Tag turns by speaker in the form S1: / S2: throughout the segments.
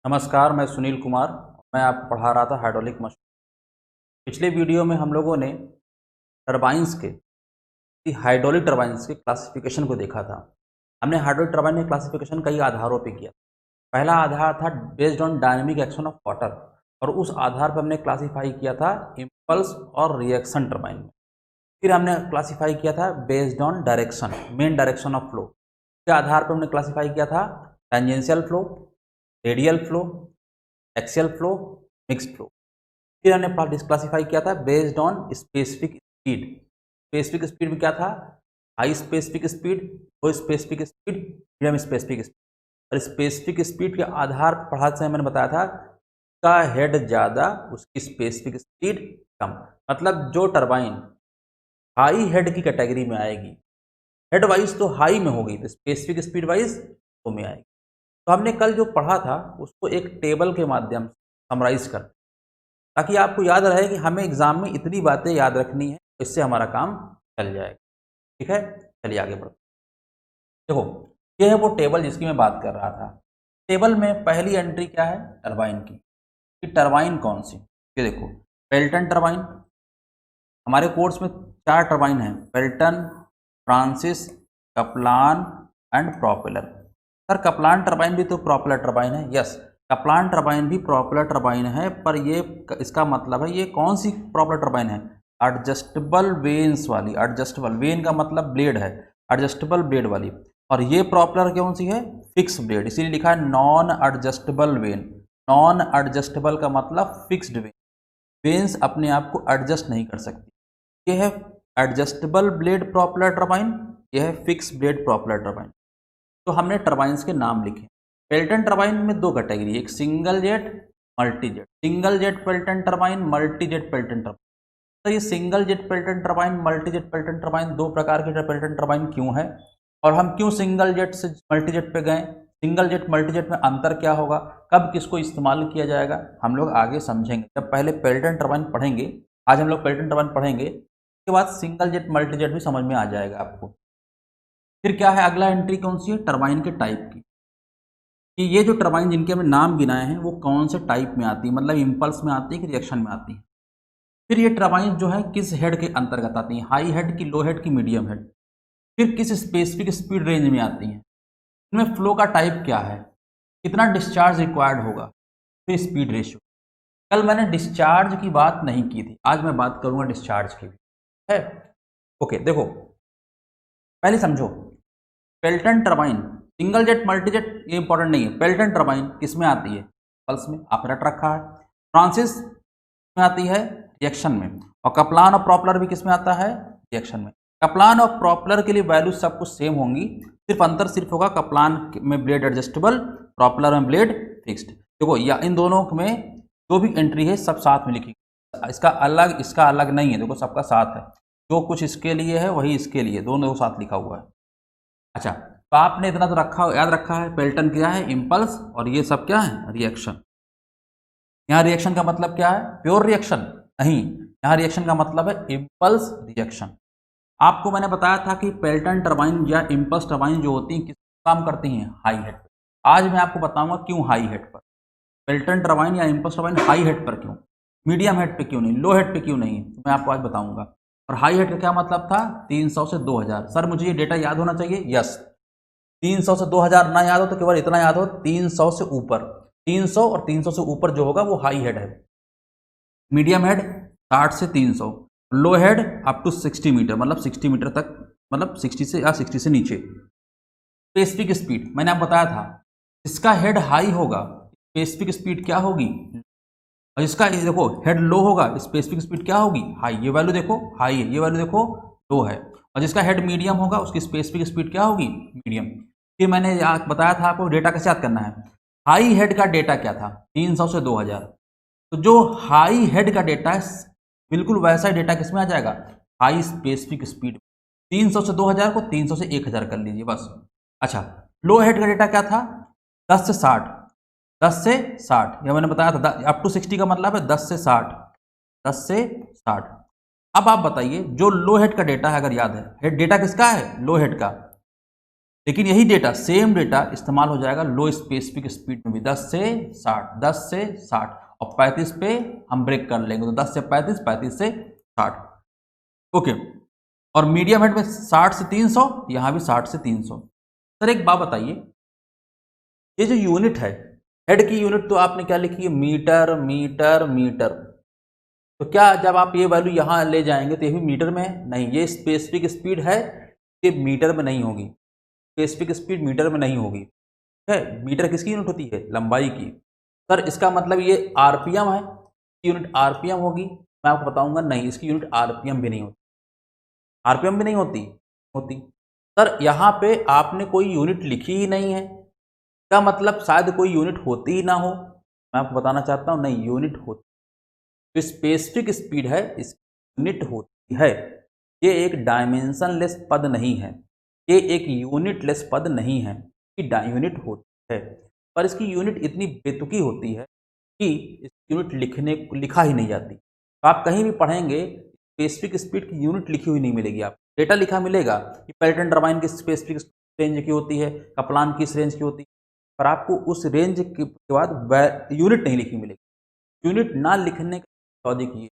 S1: नमस्कार, मैं सुनील कुमार। मैं आपको पढ़ा रहा था हाइड्रोलिक मशीन। पिछले वीडियो में हम लोगों ने टरबाइन्स के हाइड्रोलिक टरबाइन्स के क्लासिफिकेशन को देखा था। हमने हाइड्रोलिक टरबाइन में क्लासिफिकेशन कई आधारों पे किया। पहला आधार था based on dynamic action of water, और उस आधार पर हमने क्लासीफाई किया था इम्पल्स और रिएक्शन टरबाइन में। फिर हमने क्लासीफाई किया था based on direction, main direction of flow के आधार पर हमने क्लासीफाई किया था tangential flow, radial flow, axial flow, mixed flow. फिर हमने क्लासीफाई किया था based on specific speed. Specific speed में क्या था? हाई स्पेसिफिक स्पीड, लो specific speed, medium specific speed. और स्पेसिफिक स्पीड के आधार पर पढ़ाते समय मैंने बताया था का हेड ज़्यादा उसकी स्पेसिफिक स्पीड कम। मतलब जो टरबाइन हाई हेड की कैटेगरी में आएगी, हेड वाइज तो हाई में होगी, तो स्पेसिफिक स्पीड वाइज लो में आएगी। तो हमने कल जो पढ़ा था उसको एक टेबल के माध्यम से समराइज कर, ताकि आपको याद रहे कि हमें एग्जाम में इतनी बातें याद रखनी है, तो इससे हमारा काम चल जाएगा। ठीक है, चलिए आगे बढ़ते। देखो, ये है वो टेबल जिसकी मैं बात कर रहा था। टेबल में पहली एंट्री क्या है? टरबाइन की। कि टरबाइन कौन सी? ये देखो, पेल्टन टरबाइन। हमारे कोर्स में 4 टरबाइन है: Pelton, Francis, Kaplan and propeller. Sir, Kaplan turbine भी तो प्रोपेलर टरबाइन है। यस, कपलान टरबाइन भी प्रोपेलर टरबाइन है, पर ये इसका मतलब है ये कौन सी प्रोपेलर टरबाइन है? एडजस्टेबल वेन्स वाली। एडजस्टेबल वेन का मतलब ब्लेड है, एडजस्टेबल ब्लेड वाली। और ये प्रोपेलर कौन सी है? फिक्स ब्लेड, इसीलिए लिखा है non adjustable when. Non adjustable का मतलब फिक्स्ड वेन, वेन्स अपने आप को एडजस्ट नहीं कर सकती। ये है एडजस्टेबल ब्लेड प्रोपेलर टरबाइन, यह है फिक्स ब्लेड प्रोपेलर टरबाइन। तो हमने टरबाइन्स के नाम लिखे। पेल्टन टरबाइन में 2 कैटेगरी, एक single jet, multi jet. Single jet Pelton turbine, multi jet Pelton turbine. तो ये single jet Pelton turbine, multi jet Pelton turbine, 2 प्रकार के पेल्टन टरबाइन क्यों है, और हम क्यों सिंगल जेट से मल्टी जेट पे गए? सिंगल जेट मल्टी जेट में अंतर क्या होगा, कब किसको इस्तेमाल किया जाएगा, हम लोग आगे समझेंगे जब पहले पेल्टन टरबाइन पढ़ेंगे। आज हम लोग पेल्टन टरबाइन पढ़ेंगे, उसके बाद सिंगल जेट मल्टी जेट भी समझ में आ जाएगा आपको। फिर क्या है, अगला एंट्री कौन सी है? टरबाइन के टाइप की, कि ये जो टरबाइन जिनके हमने नाम गिनाए हैं वो कौन से टाइप में आती है, मतलब इम्पल्स में आती है कि रिएक्शन में आती है। फिर ये टरबाइन जो है किस हेड के अंतर्गत आती है, हाई हेड की, लो हेड की, मीडियम हेड। फिर किस स्पेसिफिक स्पीड रेंज में आती है, इनमें फ्लो का टाइप क्या है, कितना डिस्चार्ज रिक्वायर्ड होगा, फिर स्पीड रेशियो। कल मैंने डिस्चार्ज की बात नहीं की थी, आज मैं बात करूंगा डिस्चार्ज की भी है। ओके, देखो पहले समझो, Pelton turbine single jet multi jet ये इंपॉर्टेंट नहीं है। पेल्टन टरबाइन किस में आती है? पल्स में, आप रट रखा है। फ्रांसिस में आती है रिएक्शन में, और कपलान और प्रॉपलर भी किस में आता है? रिएक्शन में। कपलान और प्रॉपलर के लिए वैल्यू सब कुछ सेम होंगी, सिर्फ अंतर सिर्फ होगा कपलान में ब्लेड एडजस्टेबल, प्रॉपलर में ब्लेड फिक्स्ड। देखो, या इन दोनों में जो भी एंट्री है सब साथ में लिखी, इसका अलग नहीं है। देखो, सबका साथ है, जो कुछ इसके लिए है वही इसके लिए, दोनों साथ लिखा हुआ है। अच्छा, तो आपने इतना तो याद रखा है, पेल्टन क्या है? इम्पल्स, और ये सब क्या है? रिएक्शन। यहाँ रिएक्शन का मतलब क्या है? प्योर रिएक्शन नहीं, यहाँ रिएक्शन का मतलब है इम्पल्स रिएक्शन। आपको मैंने बताया था कि पेल्टन टरबाइन या इम्पल्स टरबाइन जो होती हैं किस काम करती हैं? हाई हेड पर। आज मैं आपको बताऊंगा क्यों हाई हेड पर पेल्टन टरबाइन या इम्पल्स टरबाइन हाई हेड पर क्यों, मीडियम हेड पे क्यों नहीं, लो हेड पे क्यों नहीं, तो मैं आपको आज बताऊंगा। और हाई हेड का क्या मतलब था? 300 से 2000। सर, मुझे ये डेटा याद होना चाहिए। यस, 300 से 2000 ना याद हो तो केवल इतना याद हो, 300 से ऊपर, 300 और 300 से ऊपर जो होगा वो हाई हेड है। मीडियम हेड 60 से 300, लो हेड अप टू 60 मीटर, मतलब 60 मीटर तक, मतलब 60 से या 60 से नीचे। स्पेसिफिक स्पीड मैंने आपको बताया था, इसका हेड हाई होगा, स्पेसिफिक स्पीड क्या होगी? और इसका ये देखो, हेड लो होगा, स्पेसिफिक स्पीड क्या होगी? हाई। ये वैल्यू देखो हाई है, ये वैल्यू देखो लो है। और जिसका हेड मीडियम होगा उसकी स्पेसिफिक स्पीड क्या होगी? मीडियम। फिर मैंने बताया था आपको डेटा कैसे याद करना है। हाई हेड का डेटा क्या था? 300 से 2000। तो जो हाई हेड का डेटा है बिल्कुल वैसा ही डेटा किसमें आ जाएगा? High specific speed. 300 से 2000 को 300 से 1000 कर लीजिए बस। अच्छा, लो हेड का डेटा क्या था? 10 से 60। 10 से 60 यह मैंने बताया था, अप टू 60 का मतलब है 10 से 60। 10 से 60। अब आप बताइए, जो लो हेड का डेटा है, अगर याद है, हेड डेटा किसका है? लो हेड का। लेकिन यही डेटा, सेम डेटा इस्तेमाल हो जाएगा लो स्पेसिफिक स्पीड में भी, 10 से 60, 10 से 60 और 35 पे हम ब्रेक कर लेंगे, तो 10 से 35, 35 से 60। ओके, और मीडियम हेड में 60 से 300, यहाँ भी 60 से 300। सर एक बात बताइए, ये जो यूनिट है, हेड की यूनिट तो आपने क्या लिखी है, मीटर मीटर मीटर, तो क्या जब आप ये वैल्यू यहाँ ले जाएंगे तो ये भी मीटर में है? नहीं, ये स्पेसिफिक स्पीड है, ये मीटर में नहीं होगी, स्पेसिफिक स्पीड मीटर में नहीं होगी, है। मीटर किसकी यूनिट होती है, लंबाई की। सर इसका मतलब ये आरपीएम है, यूनिट आरपीएम होगी, मैं आपको बताऊंगा नहीं, इसकी यूनिट आरपीएम भी नहीं होती, आरपीएम भी नहीं होती। सर यहाँ पे आपने कोई यूनिट लिखी ही नहीं है, क्या मतलब शायद कोई यूनिट होती ही ना हो। मैं आपको बताना चाहता हूँ नहीं, यूनिट होती, जो स्पेसिफिक स्पीड है इस यूनिट होती है। ये एक डायमेंशनलेस पद नहीं है, ये एक यूनिटलेस पद नहीं है, कि यूनिट होती है, पर इसकी यूनिट इतनी बेतुकी होती है कि इस यूनिट लिखा ही नहीं जाती। तो आप कहीं भी पढ़ेंगे स्पेसिफिक स्पीड की यूनिट लिखी हुई नहीं मिलेगी, आपको डेटा लिखा मिलेगा कि पेल्टन टरबाइन की स्पेसिफिक रेंज की होती है, कप्लान की इस रेंज की होती है, पर आपको उस रेंज के बाद यूनिट नहीं लिखी मिलेगी। यूनिट ना लिखने का लॉजिक ये,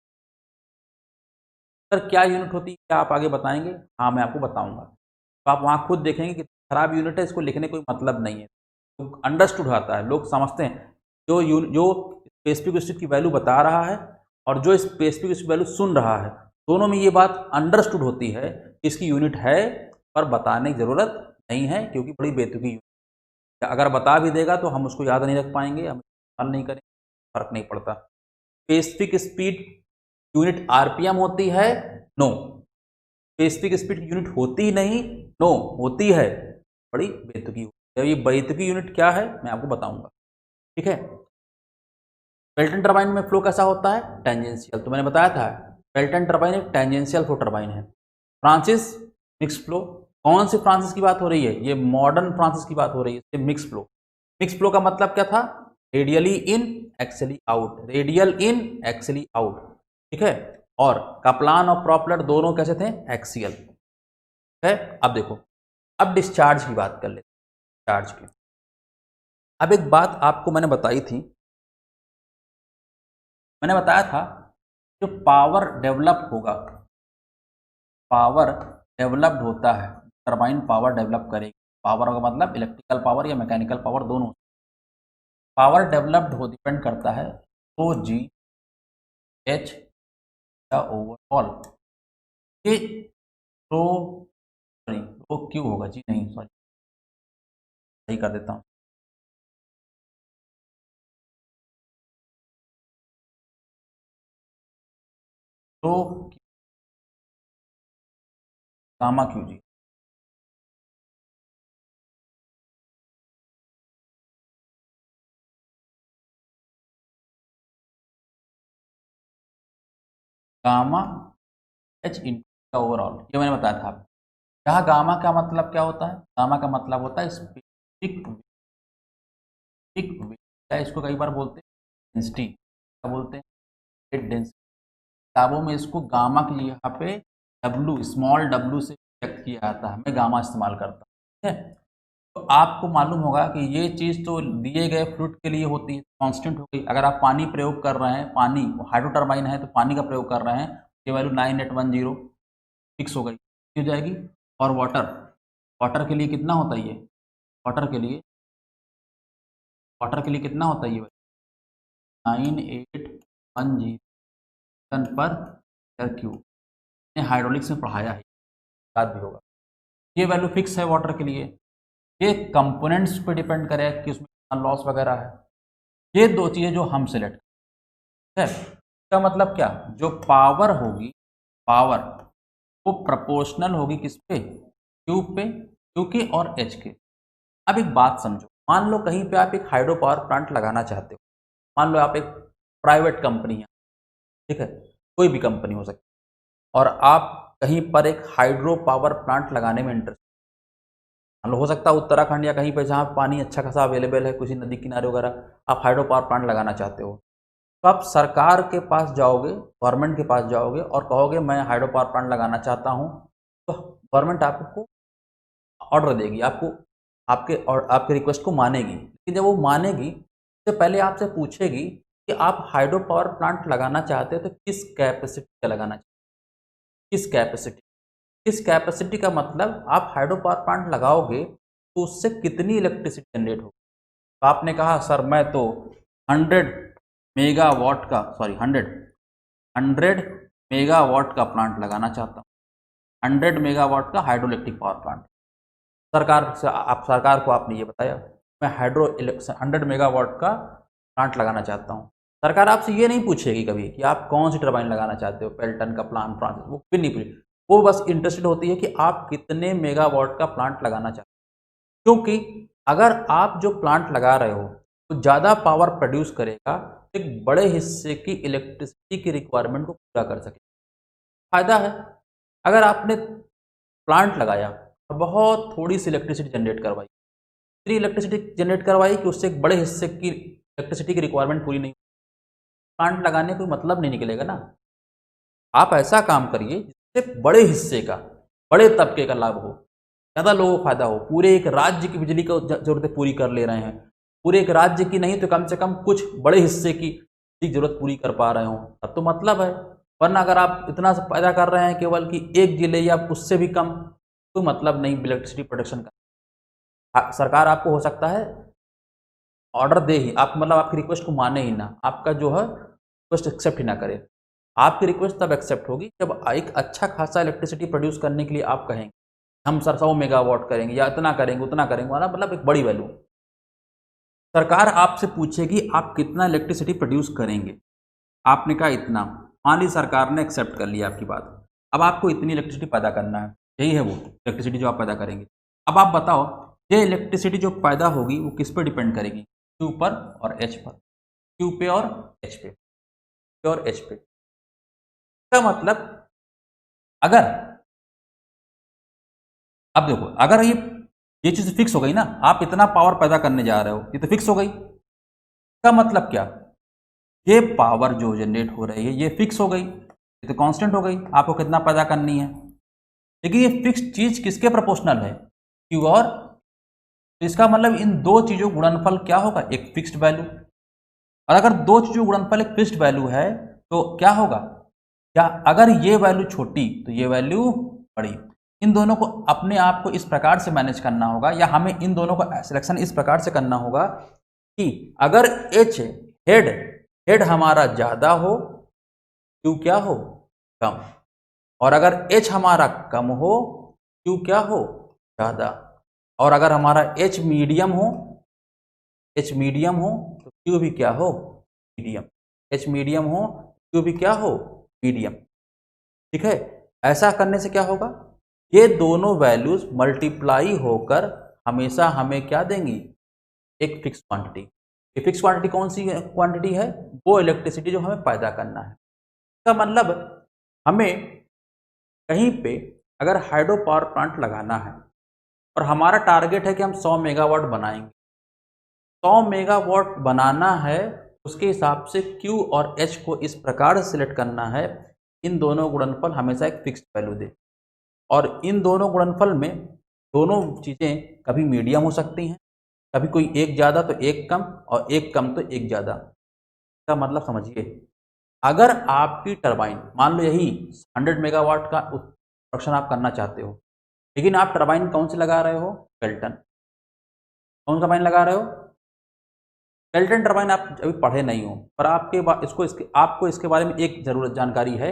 S1: सर क्या यूनिट होती है, क्या आप आगे बताएंगे? हाँ मैं आपको बताऊंगा, तो आप वहाँ खुद देखेंगे कि खराब यूनिट है, इसको लिखने कोई मतलब नहीं है, तो अंडरस्टूड आता है, लोग समझते हैं जो स्पेसिफिक स्पीड की वैल्यू बता रहा है और जो स्पेसिफिक स्पीड वैल्यू सुन रहा है, दोनों में ये बात अंडरस्टूड होती है कि इसकी यूनिट है, पर बताने की ज़रूरत नहीं है, क्योंकि बड़ी बेतुकी यूनिट, अगर बता भी देगा तो हम उसको याद नहीं रख पाएंगे, हम इस्तेमाल नहीं करेंगे, फर्क नहीं पड़ता। स्पेसिफिक स्पीड यूनिट आरपीएम होती है, नो। स्पेसिफिक स्पीड यूनिट होती ही नहीं, नो होती है, बड़ी बेतुकी होती है। ये बेतुकी यूनिट क्या है मैं आपको बताऊंगा, ठीक है। पेल्टन टरबाइन में फ्लो कैसा होता है, टेंजेंशियल, तो मैंने बताया था पेल्टन टरबाइन एक टेंजेंशियल फ्लो टरबाइन है। फ्रांसिस मिक्स फ्लो, कौन सी फ्रांसिस की बात हो रही है, ये मॉडर्न फ्रांसिस की बात हो रही है, मिक्स फ्लो। मिक्स फ्लो का मतलब क्या था, रेडियली इन एक्सली आउट, रेडियल इन एक्सली आउट, ठीक है। और कप्लान और प्रॉपलर दोनों कैसे थे, एक्सियल है। अब देखो, अब डिस्चार्ज की बात कर लेते हैं, डिस्चार्ज की। अब एक बात आपको मैंने बताई थी, मैंने बताया था जो पावर डेवलप होगा, पावर डेवलप्ड होता है, टरबाइन पावर डेवलप करेगी, पावर का मतलब इलेक्ट्रिकल पावर या मैकेनिकल पावर दोनों, पावर डेवलप्ड हो डिपेंड करता है तो जी एच या ओवरऑल, ये रो सॉरी रो क्यू होगा जी, नहीं सॉरी सही कर देता हूँ, रो गामा क्यू जी, गामा एच इंटू ओवरऑल, ये मैंने बताया था आपको। यहाँ गामा का मतलब क्या होता है, गामा का मतलब होता है स्पेसिफिक या इसको कई बार बोलते हैं डेंसिटी, क्या बोलते हैं, डेंसिटी। किताबों में इसको गामा के लिए यहाँ पे डब्लू, स्मॉल डब्लू से व्यक्त किया जाता है, मैं गामा इस्तेमाल करता हूँ, ठीक है। तो आपको मालूम होगा कि ये चीज़ तो दिए गए फ्लूइड के लिए होती है, कांस्टेंट हो गई। अगर आप पानी प्रयोग कर रहे हैं, पानी हाइड्रो टरबाइन है तो पानी का प्रयोग कर रहे हैं, ये वैल्यू 9810 फिक्स हो गई, हो जाएगी। और वाटर, वाटर के लिए कितना होता है ये, वाटर के लिए, वाटर के लिए कितना होता है ये, 9810 टन पर मीटर क्यूब, ने हाइड्रोलिक्स में पढ़ाया है, याद भी होगा। ये वैल्यू फिक्स है वाटर के लिए, ये कंपोनेंट्स पे डिपेंड करे कि उसमें लॉस वगैरह है, ये दो चीज़ें जो हम सेलेक्ट है। इसका मतलब क्या, जो पावर होगी, पावर वो प्रोपोर्शनल होगी किस पे, क्यू पे, क्यू के और एच के। अब एक बात समझो, मान लो कहीं पे आप एक हाइड्रो पावर प्लांट लगाना चाहते हो, मान लो आप एक प्राइवेट कंपनी है, ठीक है, कोई भी कंपनी हो सकती है, और आप कहीं पर एक हाइड्रो पावर प्लांट लगाने में इंटरेस्ट, मान लो हो सकता है उत्तराखंड या कहीं पर जहाँ पानी अच्छा खासा अवेलेबल है, किसी नदी किनारे वगैरह, आप हाइड्रो पावर प्लांट लगाना चाहते हो, तो आप सरकार के पास जाओगे, गवर्नमेंट के पास जाओगे और कहोगे मैं हाइड्रो पावर प्लांट लगाना चाहता हूँ, तो गवर्नमेंट आपको ऑर्डर देगी, आपको आपके रिक्वेस्ट को मानेगी। लेकिन जब वो मानेगी तो पहले आपसे पूछेगी कि आप हाइड्रो पावर प्लांट लगाना चाहते हो तो किस कैपेसिटी का लगाना चाहते हो, किस कैपेसिटी का मतलब आप हाइड्रो पावर प्लांट लगाओगे तो उससे कितनी इलेक्ट्रिसिटी जनरेट होगी। तो आपने कहा सर मैं तो 100 मेगावाट का 100 मेगावाट का प्लांट लगाना चाहता हूँ, 100 मेगावाट का हाइड्रो इलेक्ट्रिक पावर प्लांट। सरकार को आपने ये बताया मैं 100 मेगावाट का प्लांट लगाना चाहता हूँ। सरकार आपसे ये नहीं पूछेगी कभी कि आप कौन सी टरबाइन लगाना चाहते हो, पेल्टन का प्लान फ्रांसिस, वो भी नहीं पूछेगी। वो बस इंटरेस्टेड होती है कि आप कितने मेगावाट का प्लांट लगाना चाहते हो। क्योंकि अगर आप जो प्लांट लगा रहे हो तो ज़्यादा पावर प्रोड्यूस करेगा, एक बड़े हिस्से की इलेक्ट्रिसिटी की रिक्वायरमेंट को पूरा कर सके। फायदा है। अगर आपने प्लांट लगाया और बहुत थोड़ी सी इलेक्ट्रिसिटी जनरेट करवाई, इतनी इलेक्ट्रिसिटी जनरेट करवाई कि उससे एक बड़े हिस्से की इलेक्ट्रिसिटी की रिक्वायरमेंट पूरी नहीं, प्लांट लगाने कोई मतलब नहीं निकलेगा ना। आप ऐसा काम करिए जिससे बड़े हिस्से का, बड़े तबके का लाभ हो, ज़्यादा लोगों को फायदा हो। पूरे एक राज्य की बिजली को जरूरतें पूरी कर ले रहे हैं, पूरे एक राज्य की नहीं तो कम से कम कुछ बड़े हिस्से की जरूरत पूरी कर पा रहे हो, तब तो मतलब है। वरना अगर आप इतना सा पैदा कर रहे हैं केवल कि एक जिले या उससे भी कम, कोई मतलब नहीं इलेक्ट्रिसिटी प्रोडक्शन का। सरकार आपको हो सकता है ऑर्डर दे ही, आप मतलब आपकी रिक्वेस्ट को माने ही ना, आपका जो है रिक्वेस्ट एक्सेप्ट ही ना करे। आपकी रिक्वेस्ट तब एक्सेप्ट होगी जब एक अच्छा खासा इलेक्ट्रिसिटी प्रोड्यूस करने के लिए आप कहेंगे हम सर 100 मेगावाट करेंगे या इतना करेंगे उतना करेंगे, मतलब एक बड़ी वैल्यू। सरकार आपसे पूछेगी आप कितना इलेक्ट्रिसिटी प्रोड्यूस करेंगे, आपने कहा इतना, मान ली सरकार ने एक्सेप्ट कर लिया आपकी बात। अब आपको इतनी इलेक्ट्रिसिटी पैदा करना है, यही है वो इलेक्ट्रिसिटी जो आप पैदा करेंगे। अब आप बताओ ये इलेक्ट्रिसिटी जो पैदा होगी वो किस पर डिपेंड करेगी, क्यू पर और एच पर, क्यू पे और एच पे, क्यू और एच पे। इसका मतलब अगर, अब देखो अगर ये चीज फिक्स हो गई ना, आप इतना पावर पैदा करने जा रहे हो, ये तो फिक्स हो गई। इसका मतलब क्या, ये पावर जो जनरेट हो रही है ये फिक्स हो गई, ये तो कांस्टेंट हो गई, आपको कितना पैदा करनी है। लेकिन ये फिक्स चीज किसके प्रोपोर्शनल है, क्यू और, तो इसका मतलब इन दो चीजों गुणनफल क्या होगा, एक फिक्स्ड वैल्यू। और अगर दो चीजों गुणनफल एक फिक्स्ड वैल्यू है तो क्या होगा, क्या अगर ये वैल्यू छोटी तो ये वैल्यू बड़ी। इन दोनों को अपने आप को इस प्रकार से मैनेज करना होगा, या हमें इन दोनों का सिलेक्शन इस प्रकार से करना होगा कि अगर एच हेड हमारा ज्यादा हो, क्यू क्या हो, कम। और अगर एच हमारा कम हो, क्यू क्या हो, ज्यादा। और अगर हमारा एच मीडियम हो, तो क्यू भी क्या हो, मीडियम। एच मीडियम हो, क्यू भी क्या हो, मीडियम। ठीक है। ऐसा करने से क्या होगा, ये दोनों वैल्यूज मल्टीप्लाई होकर हमेशा हमें क्या देंगी, एक फिक्स क्वांटिटी। ये फिक्स क्वांटिटी कौन सी क्वांटिटी है, वो इलेक्ट्रिसिटी जो हमें पैदा करना है। इसका मतलब हमें कहीं पे अगर हाइड्रो पावर प्लांट लगाना है और हमारा टारगेट है कि हम 100 मेगावाट बनाएंगे, 100 मेगावाट बनाना है, उसके हिसाब से Q और H को इस प्रकार से सिलेक्ट करना है, इन दोनों गुणनफल हमेशा एक फिक्स्ड वैल्यू दे। और इन दोनों गुणनफल में दोनों चीज़ें कभी मीडियम हो सकती हैं, कभी कोई एक ज़्यादा तो एक कम, और एक कम तो एक ज़्यादा। इसका मतलब समझिए, अगर आपकी टरबाइन मान लो यही 100 मेगावाट का प्रोडक्शन आप करना चाहते हो, लेकिन आप टरबाइन कौन सी लगा रहे हो, पेल्टन। कौन सा टरबाइन लगा रहे हो, पेल्टन टरबाइन। आप अभी पढ़े नहीं हो, पर आपको इसके बारे में एक जरूरत जानकारी है।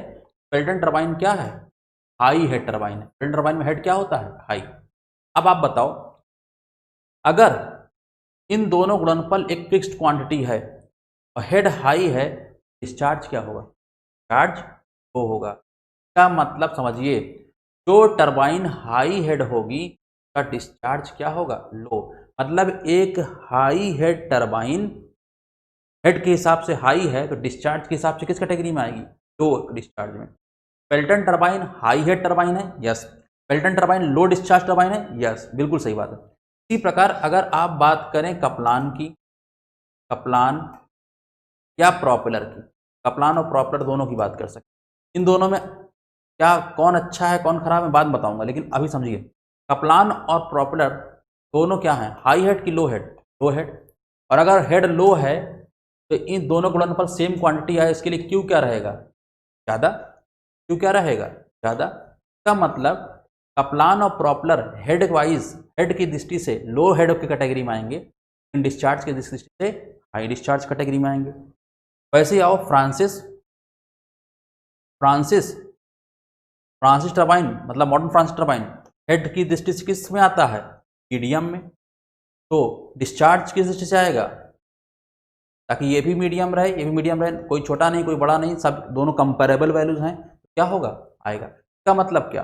S1: पेल्टन टरबाइन क्या है, हाई हेड टरबाइन है। पेल्टन टरबाइन में हेड क्या होता है, हाई। अब आप बताओ अगर इन दोनों गुणनफल एक फिक्स्ड क्वांटिटी है और हेड हाई है, डिस्चार्ज क्या होगा, चार्ज लो होगा। क्या मतलब समझिए, जो टरबाइन हाई हेड होगी का डिस्चार्ज क्या होगा, लो। मतलब एक हाई हेड टरबाइन हेड के हिसाब से हाई है तो डिस्चार्ज के हिसाब से किस कैटेगरी में आएगी, लो डिस्चार्ज में। Pelton turbine high head turbine है, yes. Pelton turbine low discharge turbine है, यस, बिल्कुल सही बात है। इसी प्रकार अगर आप बात करें कप्लान की, कप्लान या प्रॉपेलर की, कप्लान और प्रॉपेलर दोनों की बात कर सकते हैं। इन दोनों में क्या कौन अच्छा है कौन खराब है बाद में बताऊंगा, लेकिन अभी समझिए कप्लान और प्रोपेलर दोनों क्या हैं, हाई हेड की लो हेड, लो हेड। और अगर हेड लो है तो इन दोनों गुणनफल सेम क्वांटिटी है, इसके लिए क्यू क्या रहेगा, ज़्यादा। क्यू क्या रहेगा, ज़्यादा। इसका मतलब कप्लान और प्रोपेलर हेड वाइज, हेड की दृष्टि से लो हेड की कैटेगरी में आएंगे, इन डिस्चार्ज की दृष्टि से हाई डिस्चार्ज कैटेगरी में आएंगे। वैसे ही आओ फ्रांसिस, फ्रांसिस फ्रांसिस टरबाइन मतलब मॉडर्न फ्रांसिस टरबाइन हेड की दृष्टि से किस में आता है, मीडियम में। तो डिस्चार्ज किस दृष्टि से आएगा, ताकि ये भी मीडियम रहे, ये भी मीडियम रहे, कोई छोटा नहीं कोई बड़ा नहीं, सब दोनों कंपेरेबल वैल्यूज हैं, क्या होगा, आएगा। इसका मतलब क्या,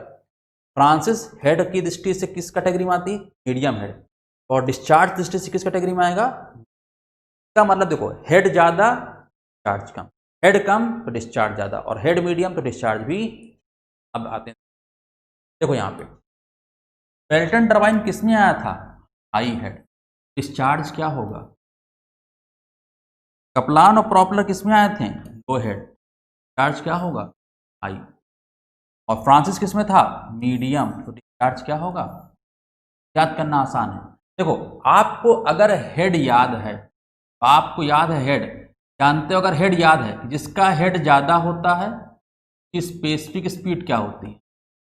S1: फ्रांसिस हेड की दृष्टि से किस कैटेगरी में आती, मीडियम हेड, और डिस्चार्ज दृष्टि से किस कैटेगरी में आएगा। इसका मतलब देखो, हेड ज़्यादा डिस्चार्ज कम, हेड कम तो डिस्चार्ज ज़्यादा, और हेड मीडियम तो डिस्चार्ज भी। अब आते हैं, देखो यहाँ पे पेल्टन टरबाइन किस में आया था, हाई हेड, डिस्चार्ज क्या होगा। कप्लान और प्रोपेलर किस में आए थे, लो हेड, डिस्चार्ज क्या होगा, हाई। और फ्रांसिस किस में था, मीडियम, तो डिस्चार्ज क्या होगा। याद करना आसान है। देखो आपको अगर हेड याद है, आपको याद है हेड, जानते हो अगर हेड याद है, जिसका हेड ज़्यादा होता है कि स्पेसिफिक स्पीड क्या होती है,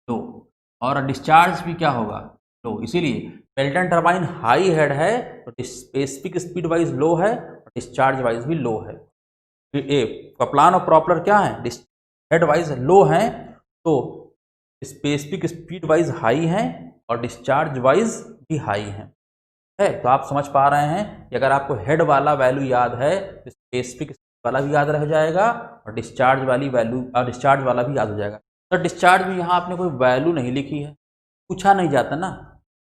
S1: लो, और डिस्चार्ज भी क्या होगा, लो। इसीलिए पेल्टन टरबाइन हाई हेड है तो स्पेसिफिक स्पीड वाइज लो है और डिस्चार्ज वाइज भी लो है। ए कप्लान और प्रोपेलर क्या है, हेड वाइज लो हैं तो स्पेसिफिक स्पीड वाइज हाई हैं और डिस्चार्ज वाइज भी हाई हैं। तो आप समझ पा रहे हैं कि अगर आपको हेड वाला वैल्यू याद है तो स्पेसिफिक वाला भी याद रह जाएगा और डिस्चार्ज वाली वैल्यू और डिस्चार्ज वाला भी याद हो जाएगा। तो डिस्चार्ज में यहाँ आपने कोई वैल्यू नहीं लिखी है, पूछा नहीं जाता ना,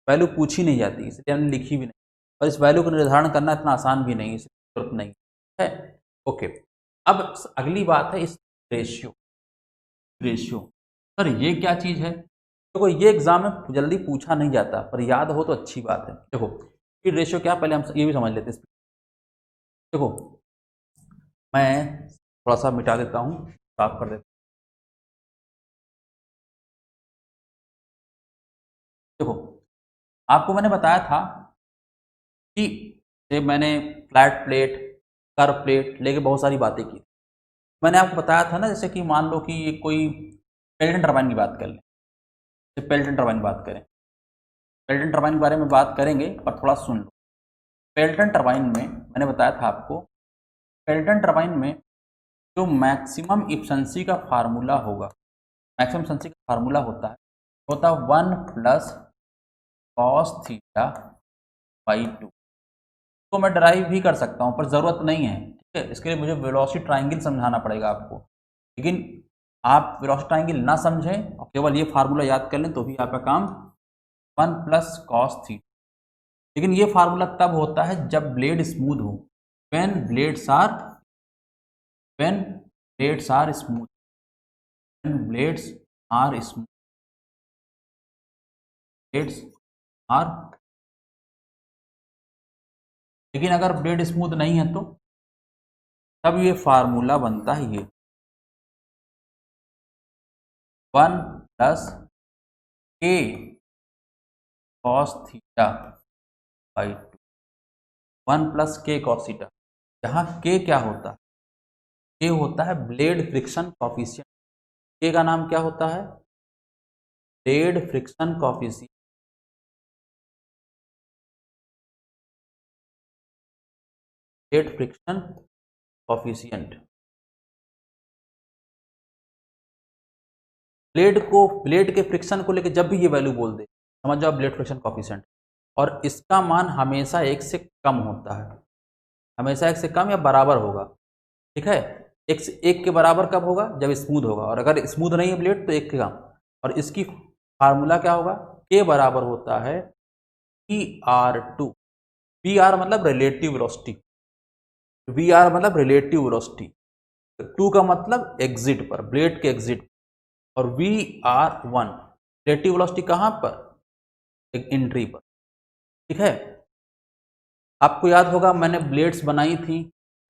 S1: वैल्यू पूछी नहीं जाती, इसलिए हमने लिखी भी नहीं, और इस वैल्यू को निर्धारण करना इतना आसान भी नहीं, इसकी जरूरत नहीं है। ओके, अब अगली बात है इस रेशियो, रेशियो सर ये क्या चीज़ है। देखो ये एग्जाम में जल्दी पूछा नहीं जाता, पर याद हो तो अच्छी बात है। देखो स्पीड रेशियो क्या, पहले हम ये भी समझ लेते हैं। देखो मैं थोड़ा सा मिटा देता हूँ, साफ कर देता हूँ। देखो आपको मैंने बताया था कि मैंने फ्लैट प्लेट, कर्व प्लेट लेके बहुत सारी बातें की। मैंने आपको बताया था ना, जैसे कि मान लो कि ये कोई पेल्टन टरबाइन की बात कर लें, पेल्टन टरबाइन बात करें, पेल्टन टरबाइन के बारे में बात करेंगे, पर थोड़ा सुन लो। पेल्टन टरबाइन में मैंने बताया था आपको, पेल्टन टरबाइन में जो मैक्सिमम इफिशिएंसी का फार्मूला होगा, मैक्सिमम इफिशिएंसी का फार्मूला होता 1 प्लस कॉस थीटा बाई 2। तो मैं ड्राइव भी कर सकता हूँ पर ज़रूरत नहीं है, ठीक है। इसके लिए मुझे वेलोसिटी ट्रायंगल समझाना पड़ेगा आपको, लेकिन आप वेलोसिटी ट्रायंगल ना समझें और केवल ये फार्मूला याद कर लें तो भी आपका काम 1 प्लस कॉस थीटा। लेकिन ये फार्मूला तब होता है जब ब्लेड स्मूथ हो, when blades are smooth, when blades are smooth, blades are. लेकिन अगर ब्लेड स्मूथ नहीं है तो तब ये फार्मूला बनता है ये 1 प्लस के कॉस थीटा बाई 2, 1 प्लस के कॉस थीटा। यहाँ के क्या होता है, के होता है ब्लेड फ्रिक्शन कॉफिशिएंट। के का नाम क्या होता है, blade friction coefficient, blade friction coefficient. Blade के फ्रिक्शन को लेकर जब भी ये वैल्यू बोल दे, समझ जाओ ब्लेड फ्रिक्शन कॉफिशिएंट। और इसका मान हमेशा 1 से कम होता है, हमेशा 1 से कम या बराबर होगा, ठीक है। 1 के बराबर कब होगा, जब स्मूथ होगा, और अगर स्मूथ नहीं है ब्लेड तो 1 के कम। और इसकी फार्मूला क्या होगा, के बराबर होता है PR2। PR मतलब रिलेटिव वेलोसिटी, VR मतलब रिलेटिव वेलोसिटी, 2 का मतलब एग्जिट पर, ब्लेड के एग्जिट, और VR1 रिलेटिव वेलोसिटी कहाँ पर, एक एंट्री पर, ठीक है। आपको याद होगा मैंने ब्लेड्स बनाई थी,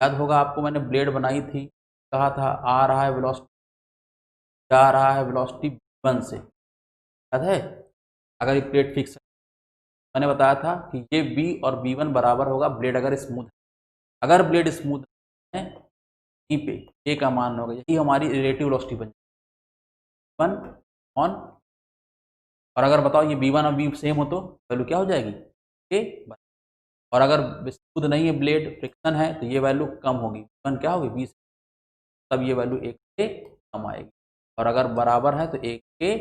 S1: याद होगा आपको मैंने ब्लेड बनाई थी, कहा था आ रहा है वेलोसिटी, जा रहा है वेलोसिटी 1 से, याद है। अगर ये प्लेट फिक्स है, मैंने बताया था कि ये बी और B1 बराबर होगा ब्लेड अगर स्मूथ है। अगर ब्लेड स्मूथ है यहीं पे ए का मान होगा, यही हमारी रिलेटिव वेलोसिटी बन जाएगी 1 ऑन। और अगर बताओ ये B1 और बी सेम हो तो वैल्यू क्या हो जाएगी ए। और अगर स्मूथ नहीं है ब्लेड, फ्रिक्शन है, तो ये वैल्यू कम होगी, B1 क्या होगी 20, तब ये वैल्यू 1 से कम आएगी। और अगर बराबर है तो 1 के,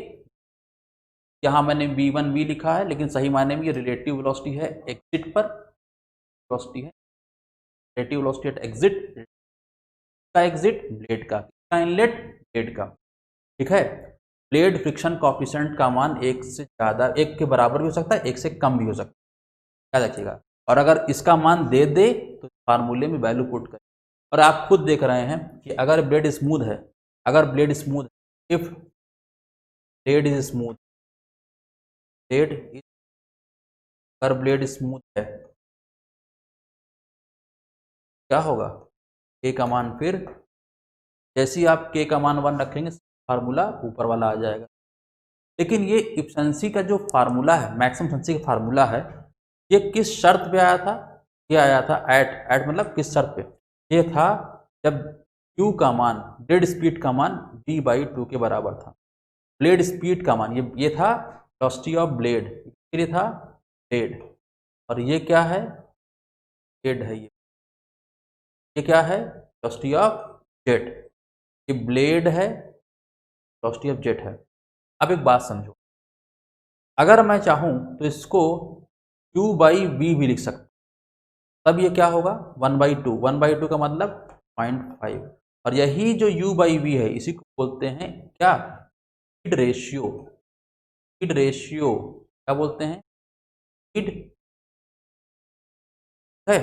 S1: यहाँ मैंने B1 भी लिखा है लेकिन सही मायने में ये रिलेटिव वेलोसिटी है एग्जिट पर, वेलोसिटी है रिलेटिव वेलोसिटी एट एग्जिट का, एग्जिट ब्लेड का इनलेट ब्लेड का, ठीक है। ब्लेड फ्रिक्शन कोएफिशिएंट का मान 1 से ज़्यादा, 1 के बराबर भी हो सकता है, 1 से कम भी हो सकता है, याद रखिएगा। और अगर इसका मान दे दे तो फार्मूले में वैल्यू पुट करें। और आप खुद देख रहे हैं कि अगर ब्लेड स्मूथ है, अगर blade smooth, if blade is smooth, blade is, अगर ब्लेड स्मूथ है क्या होगा, के का मान, फिर जैसे ही आप के का मान 1 रखेंगे फार्मूला ऊपर वाला आ जाएगा। लेकिन ये इफिशिएंसी का जो फार्मूला है, मैक्सिमम एफिशिएंसी का फार्मूला है, ये किस शर्त पे आया था, ये आया था एट मतलब किस शर्त पे, ये था जब Q का मान, ब्लेड स्पीड का मान V/2 के बराबर था। ब्लेड स्पीड का मान ये था वेलोसिटी ऑफ ब्लेड, ये था ब्लेड, और ये क्या है, जेड है, ये क्या है वेलोसिटी ऑफ जेट, ये ब्लेड है, वेलोसिटी ऑफ जेट है। अब एक बात समझो, अगर मैं चाहूं तो इसको Q/V भी लिख सकता, तब ये क्या होगा 1/2, 1/2 का मतलब 0.5, और यही जो U/V है इसी को बोलते हैं क्या, स्पीड रेशियो, स्पीड रेशियो क्या बोलते हैं, स्पीड है।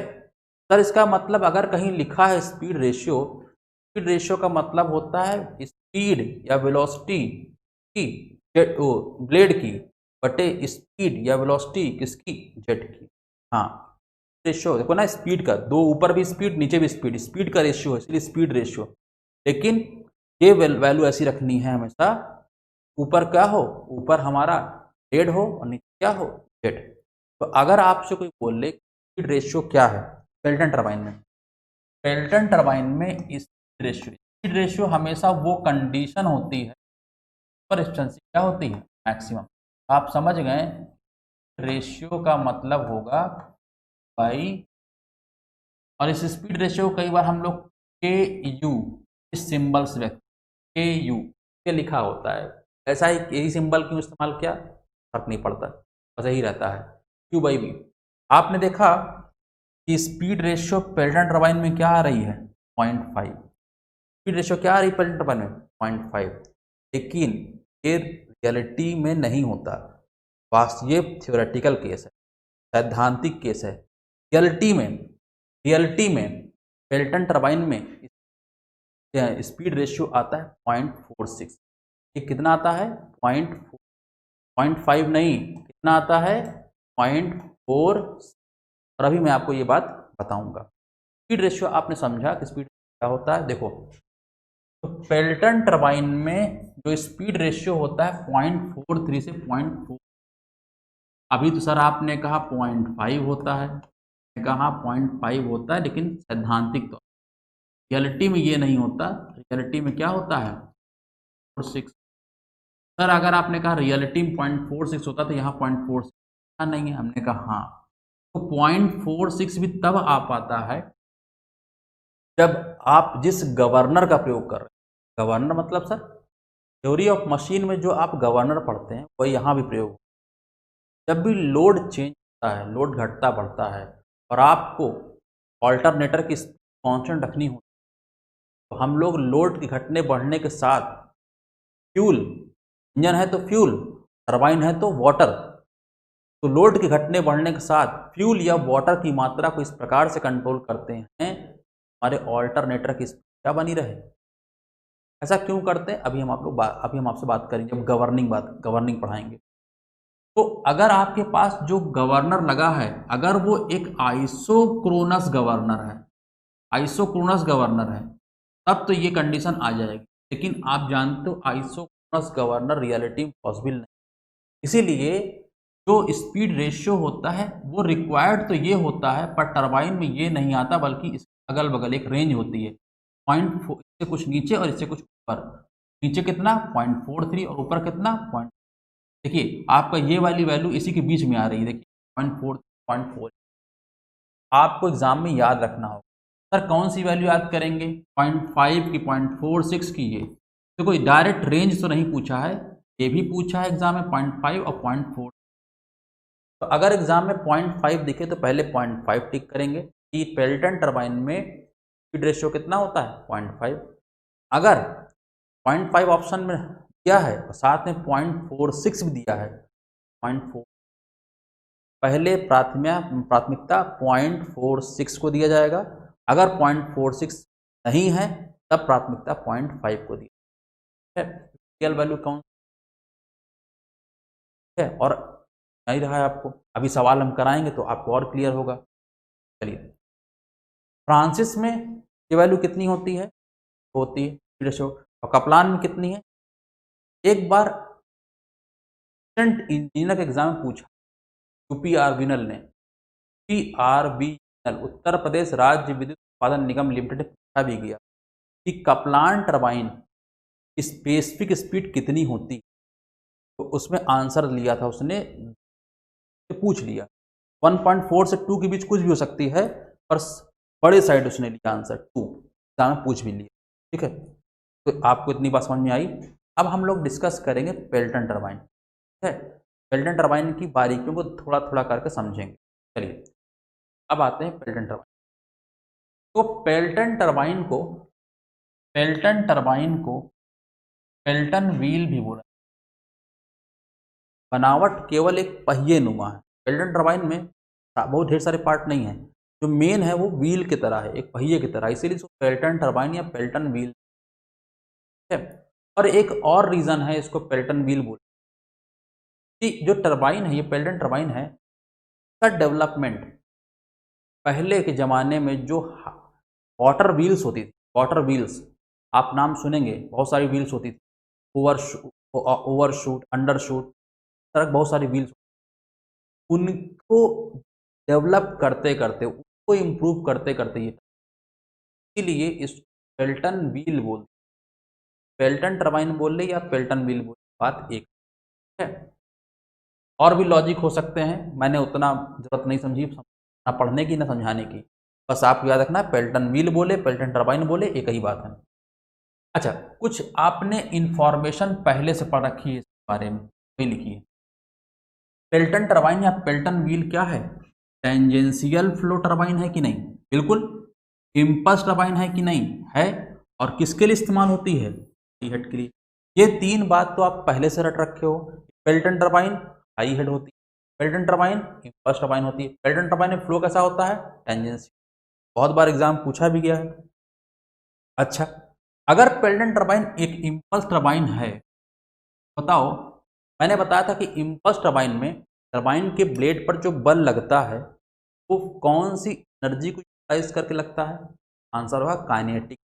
S1: सर इसका मतलब अगर कहीं लिखा है स्पीड रेशियो, स्पीड रेशियो का मतलब होता है स्पीड या वेलोसिटी की ब्लेड की बटे स्पीड या वेलोसिटी किसकी, जेट की। हाँ रेशियो देखो ना, स्पीड का, दो ऊपर भी स्पीड नीचे भी स्पीड, स्पीड का रेशियो है इसलिए स्पीड रेशियो। लेकिन ये वैल्यू ऐसी रखनी है हमेशा, ऊपर क्या हो, ऊपर हमारा ब्लेड हो और नीचे क्या हो, जेट। तो अगर आपसे कोई बोले स्पीड रेशियो क्या है पेल्टन टरबाइन में, पेल्टन टरबाइन में स्पीड रेशियो हमेशा वो कंडीशन होती है पर एफिशिएंसी क्या होती है, मैक्सिमम। आप समझ गए, रेशियो का मतलब होगा बाई, और इस स्पीड रेशियो कई बार हम लोग के यू इस सिंबल से व्यक्त, के यू के लिखा होता है, ऐसा ही यही सिंबल क्यों इस्तेमाल किया फर्क नहीं पड़ता, बस यही रहता है Q/V। आपने देखा कि स्पीड रेशियो पेल्टन टरबाइन में क्या आ रही है 0.5, स्पीड रेशियो क्या आ रही है पेल्टन टरबाइन में 0.5, लेकिन ये रियलिटी में नहीं होता, ये थ्योरेटिकल केस है, सैद्धांतिक केस है। रियलिटी में पेल्टन टरबाइन में स्पीड रेशियो आता है 0.46, ये कितना आता है 0.5 नहीं, कितना आता है 0.4। और अभी मैं आपको ये बात बताऊंगा। स्पीड रेशियो आपने समझा कि स्पीड क्या होता है, देखो तो पेल्टन टरबाइन में जो स्पीड रेशियो होता है 0.43 से 0.4, अभी तो सर आपने कहा 0.5 होता है, कहा 0.5 होता है, लेकिन सैद्धांतिक तो रियलिटी में ये नहीं होता, रियलिटी में क्या होता है 0.46। सर अगर आपने कहा रियलिटी में 0.46 होता तो यहाँ 0.46 नहीं है, हमने कहा हाँ, तो 0.46 भी तब आ पाता है जब आप जिस गवर्नर का प्रयोग कर रहे हैं, गवर्नर मतलब सर थ्योरी ऑफ मशीन में जो आप गवर्नर पढ़ते हैं वह यहाँ भी प्रयोग हो। जब भी लोड चेंज होता है, लोड घटता बढ़ता है और आपको ऑल्टरनेटर की कांस्टेंट रखनी हो, तो हम लोग लोड के घटने बढ़ने के साथ फ्यूल, इंजन है तो फ्यूल, टरबाइन है तो वाटर, तो लोड के घटने बढ़ने के साथ फ्यूल या वाटर की मात्रा को इस प्रकार से कंट्रोल करते हैं हमारे ऑल्टरनेटर की क्या बनी रहे। ऐसा क्यों करते हैं अभी हम आपसे बात करेंगे जब गवर्निंग पढ़ाएंगे। तो अगर आपके पास जो गवर्नर लगा है अगर वो एक आइसोक्रोनस गवर्नर है, आइसोक्रोनस गवर्नर है, तब तो ये कंडीशन आ जाएगी। लेकिन आप जानते हो आइसोक्रोनस गवर्नर रियलिटी में पॉसिबल नहीं, इसीलिए जो स्पीड रेशियो होता है वो रिक्वायर्ड तो ये होता है, पर टरबाइन में ये नहीं आता, बल्कि इस अगल बगल एक रेंज होती है, इससे कुछ नीचे और इससे कुछ ऊपर। नीचे कितना 0.43 और ऊपर कितना पॉइंट। देखिए आपका ये वाली वैल्यू इसी के बीच में आ रही है, देखिए 0.4 आपको एग्जाम में याद रखना होगा। सर कौन सी वैल्यू याद करेंगे, 0.5 की, 0.46 की। ये तो कोई डायरेक्ट रेंज तो नहीं पूछा है, ये भी पूछा है एग्जाम में 0.5 और 0.4। तो अगर एग्जाम में 0.5 दिखे तो पहले 0.5 टिक करेंगे कि पेल्टन टरबाइन में स्पीड रेशियो कितना होता है 0.5। अगर 0.5 ऑप्शन में दिया है और साथ में 0.46 भी दिया है, 0.4 पहले प्राथमिकता 0.46 को दिया जाएगा। अगर 0.46 नहीं है तब प्राथमिकता 0.5 को दी है। रियल वैल्यू कौन है और नहीं रहा है आपको, अभी सवाल हम कराएंगे तो आपको और क्लियर होगा। चलिए, फ्रांसिस में ये वैल्यू कितनी होती है रेशियो, और कपलान में कितनी है। एक बार इंजीनियर के एग्जाम में पूछा यूपीआरबीएनएल ने, पीआरबीएनएल उत्तर प्रदेश राज्य विद्युत उत्पादन निगम लिमिटेड पूछा भी गया कि कपलान टरबाइन स्पेसिफिक स्पीड कितनी होती, तो उसमें आंसर लिया था उसने, पूछ लिया 1.4 से 2 के बीच कुछ भी हो सकती है, पर बड़े साइड उसने लिया आंसर 2, एग्जाम में पूछ भी लिया। ठीक है, तो आपको इतनी बात समझ में आई। अब हम लोग डिस्कस करेंगे पेल्टन टरबाइन। ठीक है, पेल्टन टरबाइन की बारीकियों को थोड़ा थोड़ा करके समझेंगे। चलिए अब आते हैं पेल्टन टरबाइन। तो पेल्टन टरबाइन को पेल्टन व्हील भी बोला। बनावट केवल एक पहिए नुमा है। पेल्टन टरबाइन में बहुत ढेर सारे पार्ट नहीं है, जो मेन है वो व्हील की तरह है, एक पहिए की तरह, इसीलिए इसको पेल्टन टरबाइन या पेल्टन व्हील है। और एक और रीजन है इसको पेल्टन व्हील बोल कि जो टरबाइन है, ये पेल्टन टरबाइन है, इसका डेवलपमेंट पहले के ज़माने में जो वाटर व्हील्स होती थी, वाटर व्हील्स आप नाम सुनेंगे, बहुत सारी व्हील्स होती थी, ओवरशूट, अंडरशूट, तरह बहुत सारी व्हील्स, उनको डेवलप करते करते, उनको इम्प्रूव करते करते ये, इसीलिए इस पेल्टन व्हील बोल, पेल्टन टरबाइन बोल रहे या पेल्टन व्हील बोल, बात एक है। और भी लॉजिक हो सकते हैं, मैंने उतना जरूरत नहीं समझी ना पढ़ने की ना समझाने की, बस आप याद रखना पेल्टन व्हील बोले पेल्टन टरबाइन बोले एक ही बात है। अच्छा, कुछ आपने इंफॉर्मेशन पहले से पढ़ रखी है इस बारे में, वही लिखी है। पेल्टन टरबाइन या पेल्टन व्हील क्या है, टेंजेंशियल फ्लो टरबाइन है कि नहीं, बिल्कुल। इम्पल्स टरबाइन है कि नहीं है, और किसके लिए इस्तेमाल होती है, हेड के लिए। ये तीन बात तो आप पहले से रट रखे हो। पेल्टन टरबाइन हाई हेड होती है, पेल्टन टरबाइन इम्पल्स टरबाइन होती है। पेल्टन टरबाइन में फ्लो कैसा होता है, टेंजेंशियल, बहुत बार एग्जाम पूछा भी गया है। अच्छा, अगर पेल्टन टरबाइन एक इम्पल्स टरबाइन है, बताओ, मैंने बताया था कि इम्पल्स टरबाइन में टरबाइन के ब्लेड पर जो बल लगता है वो कौन सी एनर्जी को यूटिलाइज करके लगता है, आंसर होगा काइनेटिक,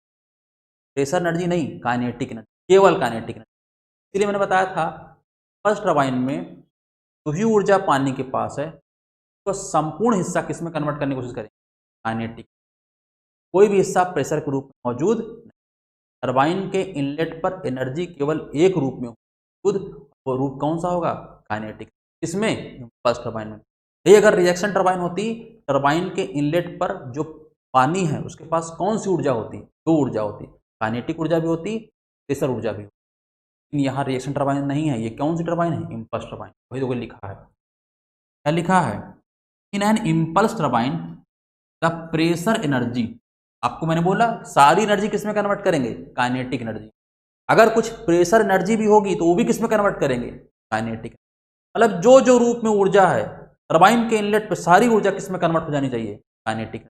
S1: प्रेशर एनर्जी नहीं, काइनेटिक एनर्जी, केवल काइनेटिक एनर्जी। इसलिए मैंने बताया था फर्स्ट टरबाइन में जो ही ऊर्जा पानी के पास है तो संपूर्ण हिस्सा किस में कन्वर्ट करने की कोशिश करें, काइनेटिक। कोई भी हिस्सा प्रेशर के रूप में मौजूद नहीं। टरबाइन के इनलेट पर एनर्जी केवल एक रूप में मौजूद, वो रूप कौन सा होगा, काइनेटिक। इसमें फर्स्ट टरबाइन में यही अगर रिएक्शन टरबाइन होती, टरबाइन के इनलेट पर जो पानी है उसके पास कौन सी ऊर्जा होती, दो ऊर्जा होती, काइनेटिक ऊर्जा भी होती, प्रेशर ऊर्जा भी होती। लेकिन यहाँ रिएक्शन टरबाइन नहीं है, ये कौन सी टरबाइन है, इम्पल्स टरबाइन। वही तो लिखा है, क्या लिखा है, in an impulse turbine the pressure energy, आपको मैंने बोला सारी एनर्जी किस में कन्वर्ट करेंगे, काइनेटिक एनर्जी। अगर कुछ प्रेशर एनर्जी भी होगी तो वो भी किस में कन्वर्ट करेंगे, काइनेटिक। मतलब जो जो रूप में ऊर्जा है टरबाइन के इनलेट पे सारी ऊर्जा किस में कन्वर्ट हो जानी चाहिए, kinetic.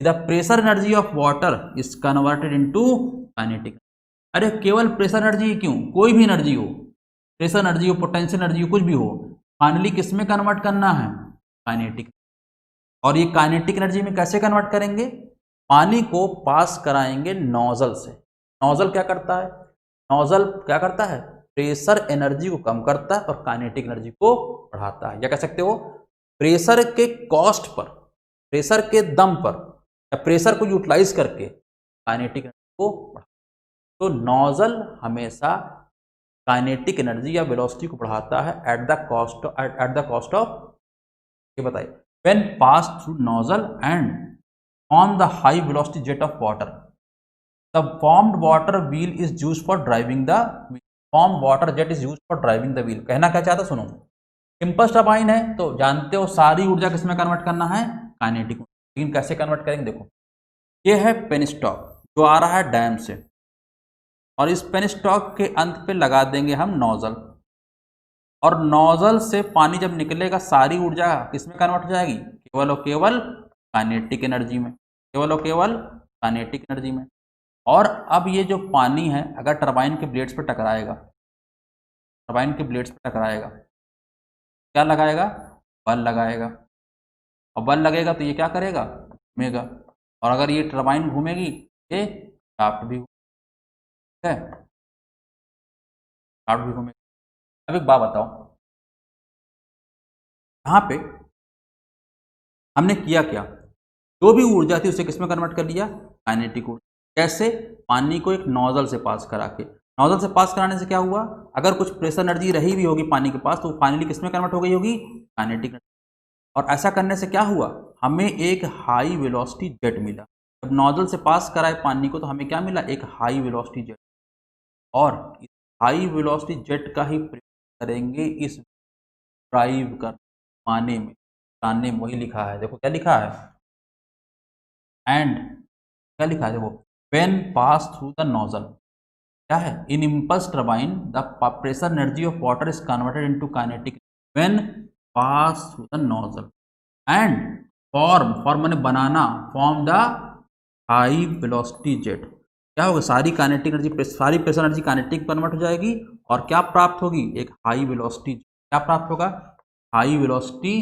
S1: The pressure energy of water is converted into kinetic. अरे केवल प्रेशर एनर्जी क्यों, कोई भी एनर्जी हो, प्रेशर एनर्जी हो, पोटेंशियल एनर्जी हो, कुछ भी हो, फाइनली किस में कन्वर्ट करना है, काइनेटिक। और ये काइनेटिक एनर्जी में कैसे कन्वर्ट करेंगे, पानी को पास कराएंगे नोजल से। नोजल क्या करता है, नोजल क्या करता है, प्रेशर एनर्जी को कम करता है और काइनेटिक एनर्जी को बढ़ाता है। या कह सकते हो प्रेशर के कॉस्ट पर, प्रेशर के दम पर या प्रेशर को यूटिलाइज करके काइनेटिक एनर्जी को बढ़ाता है। तो नोजल हमेशा काइनेटिक एनर्जी या वेलोसिटी को बढ़ाता है एट द कॉस्ट ऑफ, ये बताइए, when pass through nozzle and on the high velocity jet of water the formed water wheel is used for driving the wheel, form water jet is used for driving the wheel. कहना क्या चाहता, सुनो, impulse turbine है तो जानते हो सारी ऊर्जा किसमें कन्वर्ट करना है, काइनेटिक। लेकिन कैसे कन्वर्ट करेंगे, देखो ये है पेनस्टॉक जो आ रहा है डैम से, और इस पेनस्टॉक के अंत पे लगा देंगे हम नोजल, और नोजल से पानी जब निकलेगा सारी ऊर्जा किसमें कन्वर्ट हो जाएगी, केवल और केवल काइनेटिक एनर्जी में, केवल और केवल काइनेटिक एनर्जी में। और अब ये जो पानी है अगर टरबाइन के ब्लेड्स पर टकराएगा, टरबाइन के ब्लेड्स पर टकराएगा, क्या लगाएगा, बल लगाएगा, और बल लगेगा तो ये क्या करेगा, घूमेगा, और अगर ये टरबाइन घूमेगी ये शाफ्ट भी, ठीक है, शाफ्ट भी घूमेगा। अब एक बात बताओ, यहाँ पे हमने किया क्या, जो भी ऊर्जा थी उसे किसमें कन्वर्ट कर लिया, काइनेटिक ऊर्जा। कैसे, पानी को एक नोजल से पास करा के, नोजल से पास कराने से क्या हुआ, अगर कुछ प्रेशर एनर्जी रही भी होगी पानी के पास तो फाइनली किसमें कन्वर्ट हो गई होगी, काइनेटिक। और ऐसा करने से क्या हुआ, हमें एक हाई वेलोसिटी जेट मिला। जब नोजल से पास कराए पानी को तो हमें क्या मिला, एक हाई वेलोसिटी जेट, और इस हाई वेलोसिटी जेट का ही प्रयोग करेंगे इस ड्राइव कर पाने में, सामने वही लिखा है, देखो क्या लिखा है, एंड क्या लिखा है, देखो when pass through the nozzle, क्या है, in impulse turbine the pressure energy of water is converted into kinetic when pass through the nozzle and form माने बनाना, form the high velocity jet. क्या होगा, सारी काइनेटिक एनर्जी, सारी pressure energy kinetic convert हो जाएगी, और क्या प्राप्त होगी, एक हाई वेलोसिटी, क्या प्राप्त होगा, हाई वेलोसिटी।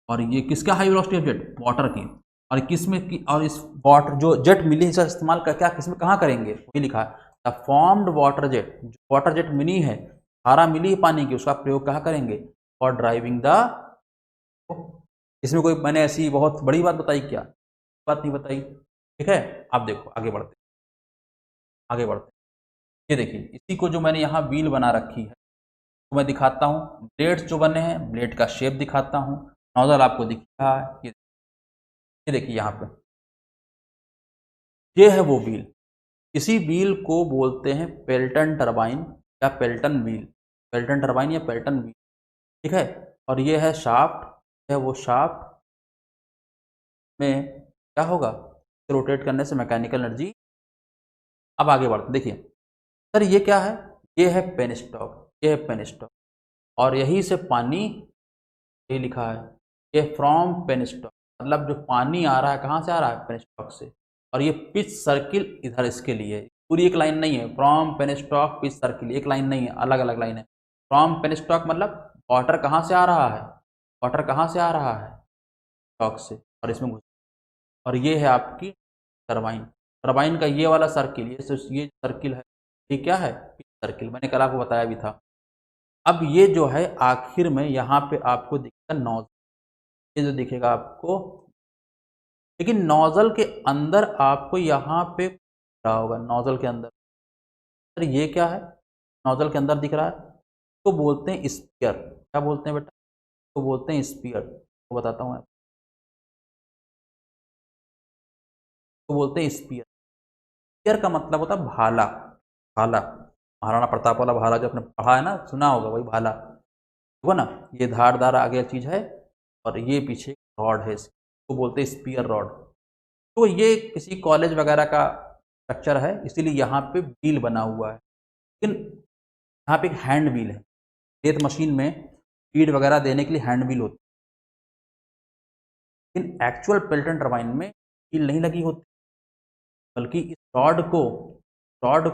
S1: और ये किसका high velocity of jet, water की, और किसमें की, और इस वाटर जो जेट मिली इसका इस्तेमाल कर क्या किसमें कहाँ करेंगे, वही लिखा है, the formed water jet, water jet मिली है, धारा मिली है पानी की, उसका प्रयोग कहाँ करेंगे, फॉर ड्राइविंग द, इसमें कोई मैंने ऐसी बहुत बड़ी बात बताई क्या, बात नहीं बताई, ठीक है। अब देखो आगे बढ़ते, आगे बढ़ते, ये देखिए इसी को जो मैंने यहाँ व्हील बना रखी है तो मैं दिखाता हूँ, ब्लेड्स जो बने हैं ब्लेड का शेप दिखाता हूँ, नोजल आपको दिख रहा है, ये देखिए यहाँ पे, ये है वो व्हील, इसी व्हील को बोलते हैं पेल्टन टरबाइन या पेल्टन व्हील, पेल्टन टरबाइन या पेल्टन व्हील, ठीक है। और ये है शाफ्ट, है वो शाफ्ट में क्या होगा, रोटेट करने से मैकेनिकल एनर्जी। अब आगे बढ़ते, देखिए सर ये क्या है, ये है पेनस्टॉक, ये है पेनस्टॉक, और यही से पानी, ये लिखा है, ये फ्रॉम पेनस्टॉक, मतलब जो पानी आ रहा है कहाँ से आ रहा है, पेनस्टॉक से, और ये पिच सर्किल इधर इसके लिए, पूरी एक लाइन नहीं है, फ्रॉम पेनस्टॉक पिच सर्किल, एक लाइन नहीं है, अलग अलग लाइन है। फ्रॉम पेनस्टॉक मतलब वाटर कहाँ से आ रहा है, वाटर कहाँ से आ रहा है, स्टॉक से, और इसमें घुस, और ये है आपकी टरबाइन, टरबाइन का ये वाला सर्किल, ये सर्किल है, ये क्या है, पिच सर्किल, मैंने कल आपको बताया भी था। अब ये जो है आखिर में यहाँ पे आपको दिखेगा नोजल, ये जो दिखेगा आपको, लेकिन नोजल के अंदर आपको यहाँ पे रहा होगा, नोजल के अंदर, सर ये क्या है, नोजल के अंदर दिख रहा है, तो बोलते हैं स्पीयर, क्या बोलते हैं बेटा, तो बोलते हैं स्पीयर, तो बताता हूँ, तो बोलते हैं स्पीयर। स्पीयर का मतलब होता है भाला, भाला, महाराणा प्रताप वाला भाला जो आपने पढ़ा है ना, सुना होगा, वही भाला, देखो ना, ये धारदार आगे चीज है, और ये पीछे रॉड है, इसको बोलते हैं स्पीयर रॉड। तो ये किसी कॉलेज वगैरह का स्ट्रक्चर है, इसीलिए यहाँ पे व्हील बना हुआ है, लेकिन यहाँ पे एक हैंड व्हील है, रेत मशीन में फीड वगैरह देने के लिए हैंड व्हील होती है, लेकिन एक्चुअल पेल्टन टरबाइन में व्हील नहीं लगी होती, बल्कि इस रॉड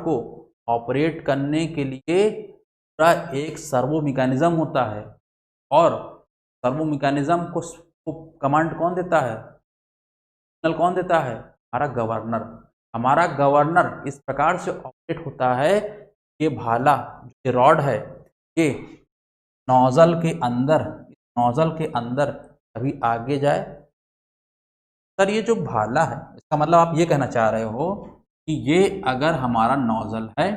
S1: को ऑपरेट करने के लिए पूरा एक सर्वो मैकेनिज्म होता है, और सर्वो मैकेनिज्म को कमांड कौन देता है, सिग्नल कौन देता है, हमारा गवर्नर, हमारा गवर्नर इस प्रकार से ऑपरेट होता है ये भाला, ये रॉड है, ये नोजल के अंदर अभी आगे जाए। सर ये जो भाला है, इसका मतलब आप ये कहना चाह रहे हो कि ये अगर हमारा नोजल है,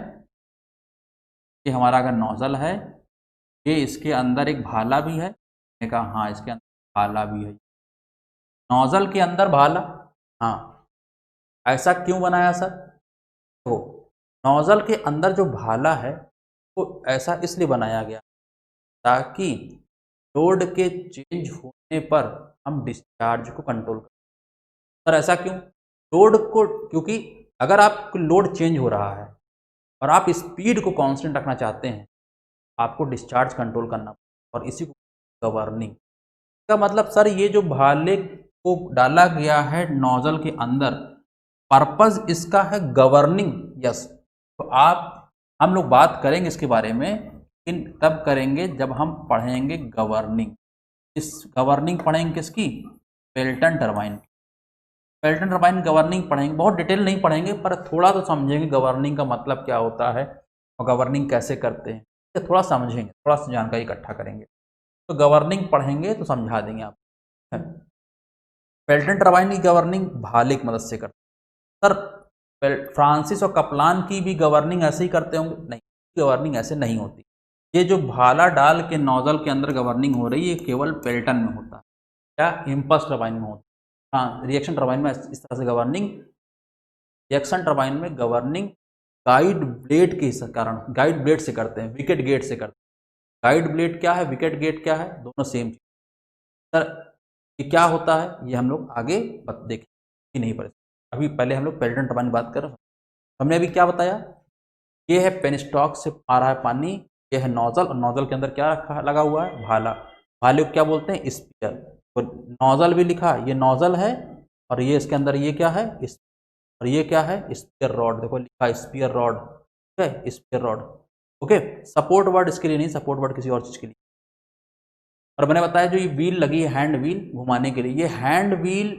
S1: ये हमारा अगर नोजल है, ये इसके अंदर एक भाला भी है। मैंने कहा हाँ, इसके अंदर भाला भी है। नोजल के अंदर भाला, हाँ। ऐसा क्यों बनाया सर? तो नोजल के अंदर जो भाला है वो ऐसा इसलिए बनाया गया ताकि लोड के चेंज होने पर हम डिस्चार्ज को कंट्रोल करें। सर ऐसा क्यों? लोड को, क्योंकि अगर आप लोड चेंज हो रहा है और आप स्पीड को कांस्टेंट रखना चाहते हैं, आपको डिस्चार्ज कंट्रोल करना, और इसी को गवर्निंग का मतलब। सर ये जो भाले को डाला गया है नोजल के अंदर, पर्पस इसका है गवर्निंग। यस। तो हम लोग बात करेंगे इसके बारे में, लेकिन कब करेंगे? जब हम पढ़ेंगे गवर्निंग। इस गवर्निंग पढ़ेंगे किसकी? Pelton turbine. Pelton turbine governing पढ़ेंगे, बहुत डिटेल नहीं पढ़ेंगे पर थोड़ा तो समझेंगे गवर्निंग का मतलब क्या होता है और गवर्निंग कैसे करते हैं, ये थोड़ा समझेंगे, थोड़ा सा जानकारी इकट्ठा करेंगे। तो गवर्निंग पढ़ेंगे तो समझा देंगे आप। पेल्टन टरबाइन की गवर्निंग भाले की मदद से करते हैं। सर फ्रांसिस और कप्लान की भी गवर्निंग ऐसे ही करते होंगे? नहीं, गवर्निंग ऐसे नहीं होती। ये जो भाला डाल के नोजल के अंदर गवर्निंग हो रही है, केवल पेल्टन में होता है। क्या? इम्पल्स टरबाइन में होता है। हाँ, रिएक्शन टरबाइन में इस तरह से गवर्निंग, रिएक्शन टरबाइन में गवर्निंग गाइड ब्लेड के कारण, गाइड ब्लेड से करते हैं, विकेट गेट से करते हैं। गाइड ब्लेड क्या है, विकेट गेट क्या है, दोनों सेम चीज। सर ये क्या होता है, ये हम लोग आगे देखें कि नहीं पड़े। अभी पहले हम लोग पेल्टन टरबाइन की बात कर रहे हैं। हमने अभी क्या बताया? ये है पेनस्टॉक से आ रहा है पानी, ये है नोजल, और नोजल के अंदर क्या रखा लगा हुआ है? भाला। भाले को क्या बोलते हैं? स्पीयर। तो नोजल भी लिखा, ये नोजल है, और ये इसके अंदर ये क्या है? और ये क्या है? Spear rod. देखो लिखा स्पीयर रॉड, ठीक है, spear rod. Okay, support word इसके लिए नहीं, सपोर्ट वर्ड किसी और चीज के लिए। और मैंने बताया जो ये व्हील लगी है, हैंड व्हील घुमाने के लिए, ये हैंड व्हील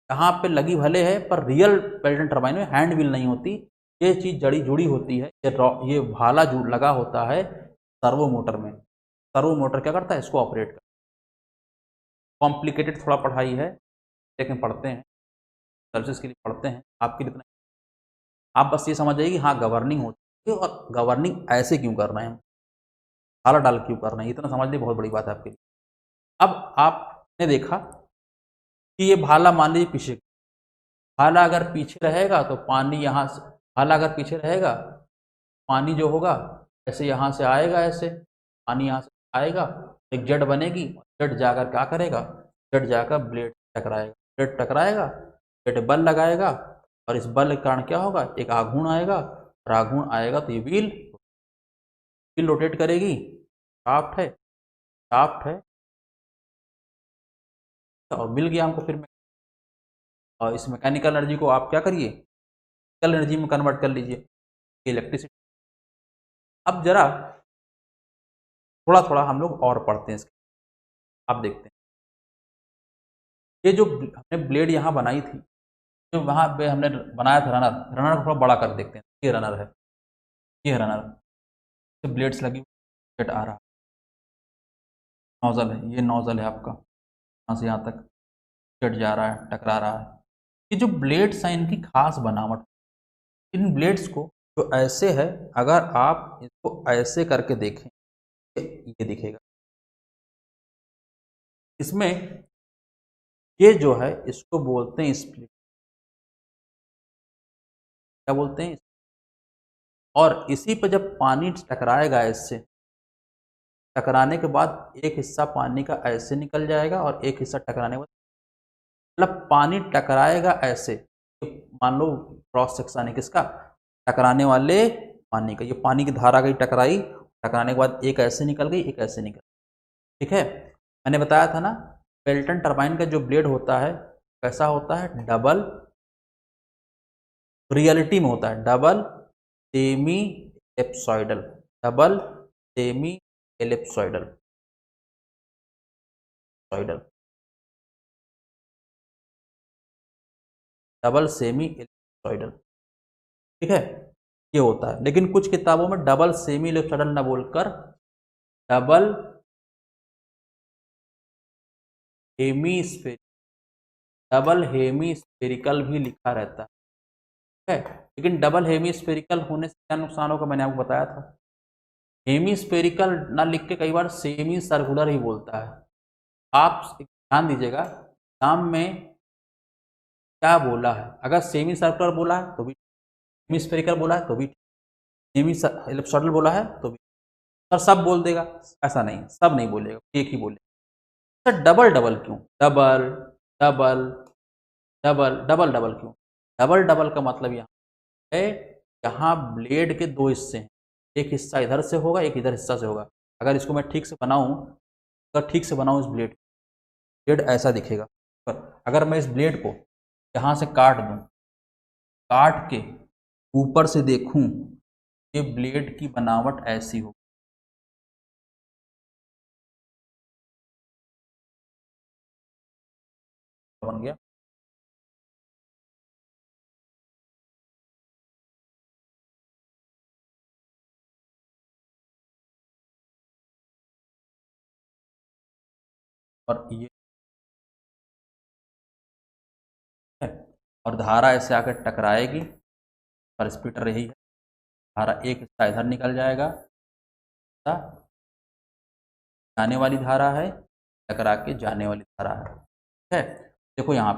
S1: यहाँ पे लगी भले है, पर रियल पेल्टन टरबाइन में हैंड व्हील नहीं होती। ये चीज जड़ी जुड़ी होती है, ये भाला लगा होता है सर्वो मोटर में। सर्वो मोटर क्या करता है? इसको ऑपरेट करता है। कॉम्प्लिकेटेड थोड़ा पढ़ाई है, लेकिन पढ़ते हैं, सर्विसेज के लिए पढ़ते हैं, आपके लिए इतना। आप बस ये समझ जाइए कि हाँ गवर्निंग होती है, और गवर्निंग ऐसे क्यों कर रहे हैं, भाला डाल क्यों कर रहे हैं, इतना समझ लिए बहुत बड़ी बात है आपके लिए। अब आपने देखा कि ये भाला मान लीजिए पीछे, भाला अगर पीछे रहेगा तो पानी यहाँ से, भाला अगर पीछे रहेगा, पानी जो होगा ऐसे यहाँ से आएगा, ऐसे पानी यहाँ से आएगा, एक जड़ बनेगी, जड़ जाकर क्या करेगा? जड़ जाकर ब्लेड टकराएगा, ब्लेड टकराएगा, ब्लेड बल लगाएगा, और इस बल के कारण क्या होगा? एक आघूर्ण आएगा, और आघूर्ण आएगा तो ये व्हील रोटेट करेगी। शाफ्ट है और मिल गया हमको फिर। और इस मैकेनिकल एनर्जी को आप क्या करिए? फिजिकल एनर्जी में कन्वर्ट कर लीजिए, इलेक्ट्रिसिटी। अब जरा थोड़ा थोड़ा हम लोग और पढ़ते हैं इसके। आप देखते हैं ये जो हमने ब्लेड यहाँ बनाई थी, जो वहाँ पे हमने बनाया था रनर, रनर को थोड़ा बड़ा कर देखते हैं। ये रनर है, ये रनर, ये ब्लेड्स लगी, ब्लेड आ रहा, नोजल है, ये नोजल है आपका, यहाँ से यहाँ तक ब्लेड जा रहा है, टकरा रहा है। ये जो ब्लेड्स हैं इनकी खास बनावट, इन ब्लेड्स को जो ऐसे है, अगर आप इसको ऐसे करके देखें, ये दिखेगा। इसमें ये जो है इसको बोलते हैं स्प्लिट, क्या बोलते हैं? और इसी पर जब पानी टकराएगा, इससे टकराने के बाद एक हिस्सा पानी का ऐसे निकल जाएगा, और एक हिस्सा टकराने के बाद, मतलब पानी टकराएगा ऐसे, मान लो क्रॉस सेक्शन है किसका? टकराने वाले पानी का। ये पानी की धारा गई, टकराई, टकराने के बाद एक ऐसे निकल गई, एक ऐसे निकल गई, ठीक है। मैंने बताया था ना, पेल्टन टरबाइन का जो ब्लेड होता है कैसा होता है? डबल, रियलिटी में होता है double semi ellipsoidal, double semi ellipsoidal, double semi ellipsoidal, ठीक है। ये होता है। लेकिन कुछ किताबों में डबल सेमी इलिप्सोइडल ना बोलकर डबल हेमीस्फेरिकल भी लिखा रहता है। लेकिन डबल हेमीस्फेरिकल होने से क्या नुकसान होगा, मैंने आपको बताया था। हेमीस्फेरिकल ना लिख के कई बार सेमी सर्कुलर ही बोलता है। आप ध्यान दीजिएगा एग्जाम में क्या बोला है। अगर सेमी सर्कुलर बोला है तो भी, हेमीस्फेरिकल बोला है तो भी, सेमी इलिप्सोइडल बोला है तो भी। सर सब बोल देगा, ऐसा नहीं, सब नहीं बोलेगा, एक ही बोलेगा। सर डबल डबल क्यों, double double double double double क्यों? डबल डबल का मतलब यहाँ है, यहाँ ब्लेड के दो हिस्से हैं, एक हिस्सा इधर से होगा, एक इधर हिस्सा से होगा। अगर इसको मैं ठीक से बनाऊं, अगर ठीक से बनाऊं इस ब्लेड ऐसा दिखेगा। पर अगर मैं इस ब्लेड को यहाँ से काट दूं, काट के ऊपर से देखूं, ये ब्लेड की बनावट ऐसी हो, बन गया। और ये है, और धारा ऐसे आकर टकराएगी, और स्पीटर यही है, धारा एक हिस्सा इधर निकल जाएगा, जाने वाली धारा है, टकरा के जाने वाली धारा है। ठीक है, देखो यहाँ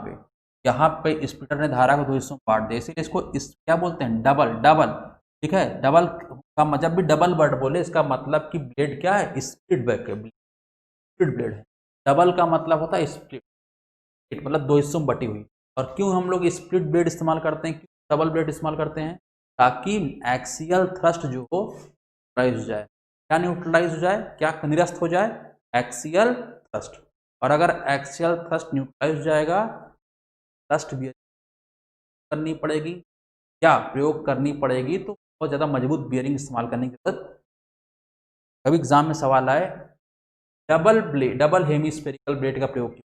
S1: पे स्पीटर ने धारा को दो हिस्सों में बांट दिया, इसीलिए इसको क्या बोलते हैं, डबल डबल। ठीक है, डबल का जब भी डबल वर्ड बोले इसका मतलब कि ब्लेड क्या है, स्प्लिट ब्लेड है। डबल का मतलब होता है स्प्लिट, मतलब दो हिस्सों में बटी हुई। और क्यों हम लोग स्प्लिट ब्लेड इस्तेमाल करते हैं, क्यों डबल ब्लेड इस्तेमाल करते हैं, ताकि एक्सियल थ्रस्ट जो हो न्यूट्रलाइज हो जाए। क्या न्यूट्रलाइज हो जाए, क्या निरस्त हो जाए, एक्सियल थ्रस्ट। और अगर एक्सियल थ्रस्ट न्यूट्रलाइज हो जाएगा, थ्रस्ट भी करनी पड़ेगी या प्रयोग करनी पड़ेगी, तो बहुत ज़्यादा मजबूत बियरिंग इस्तेमाल करने की जरूरत। कभी एग्जाम में सवाल आए, डबल हेमीस्फेरिकल ब्लेड का प्रयोग क्यों,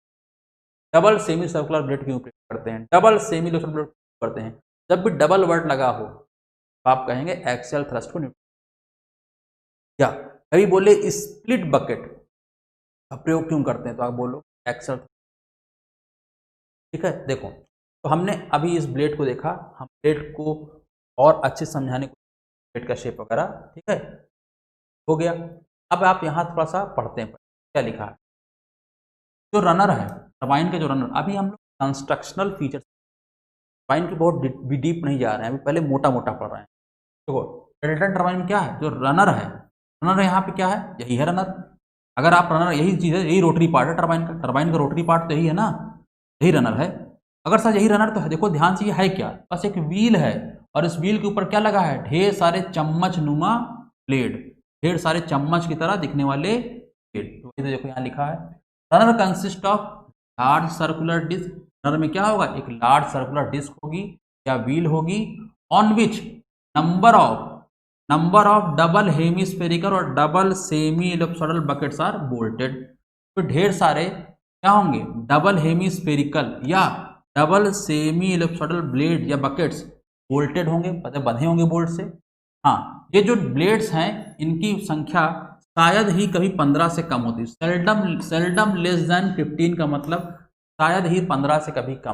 S1: डबल सेमी सर्कुलर ब्लेड क्यों प्रयोग करते हैं, डबल सेमी सर्कुलर ब्लेड करते हैं, जब भी डबल वर्ड लगा हो तो आप कहेंगे एक्सियल थ्रस्ट को न्यूट्रल। या कभी बोले स्प्लिट बकेट का प्रयोग क्यों करते हैं, तो आप बोलो एक्सियल। ठीक है, देखो तो हमने अभी इस ब्लेड को देखा, हम ब्लेड को और अच्छे समझाने को, ब्लेड का शेप वगैरह, ठीक है, हो गया। अब आप यहाँ थोड़ा सा पढ़ते हैं, क्या लिखा है। जो रनर है टरबाइन का, जो रनर, अभी हम लोग कंस्ट्रक्शनल फीचर्स, टरबाइन की बहुत डीप नहीं जा रहे हैं, अभी पहले मोटा मोटा पढ़ रहे हैं। देखो डेल्टन टरबाइन में क्या है, जो रनर है, रनर यहाँ पे क्या है, यही है रनर। अगर आप रनर, यही चीज़ है, यही रोटरी पार्ट है टरबाइन का, टरबाइन का रोटरी पार्ट तो यही है ना, यही रनर है। अगर सर यही रनर, तो देखो ध्यान से, ये है क्या, बस एक व्हील है, और इस व्हील के ऊपर क्या लगा है, ढेर सारे चम्मच नुमा ब्लेड, ढेर सारे चम्मच की तरह दिखने वाले ब्लेड। तो देखो यहाँ लिखा है, runner consist of large circular disc. Runner में क्या होगा, एक लार्ज सर्कुलर डिस्क होगी या व्हील होगी, on which number of double hemispherical और double semi ellipsoidal buckets are bolted. तो ढेर सारे क्या होंगे, डबल हेमीस्फेरिकल या डबल सेमी इलिप्सोइडल ब्लेड या बकेट्स बोल्टेड होंगे, मतलब बंधे होंगे बोल्ट से। हाँ, ये जो ब्लेड्स हैं इनकी संख्या शायद ही कभी 15 से कम होती है, सेल्डम लेस देन 15 का मतलब शायद ही 15 से कभी कम,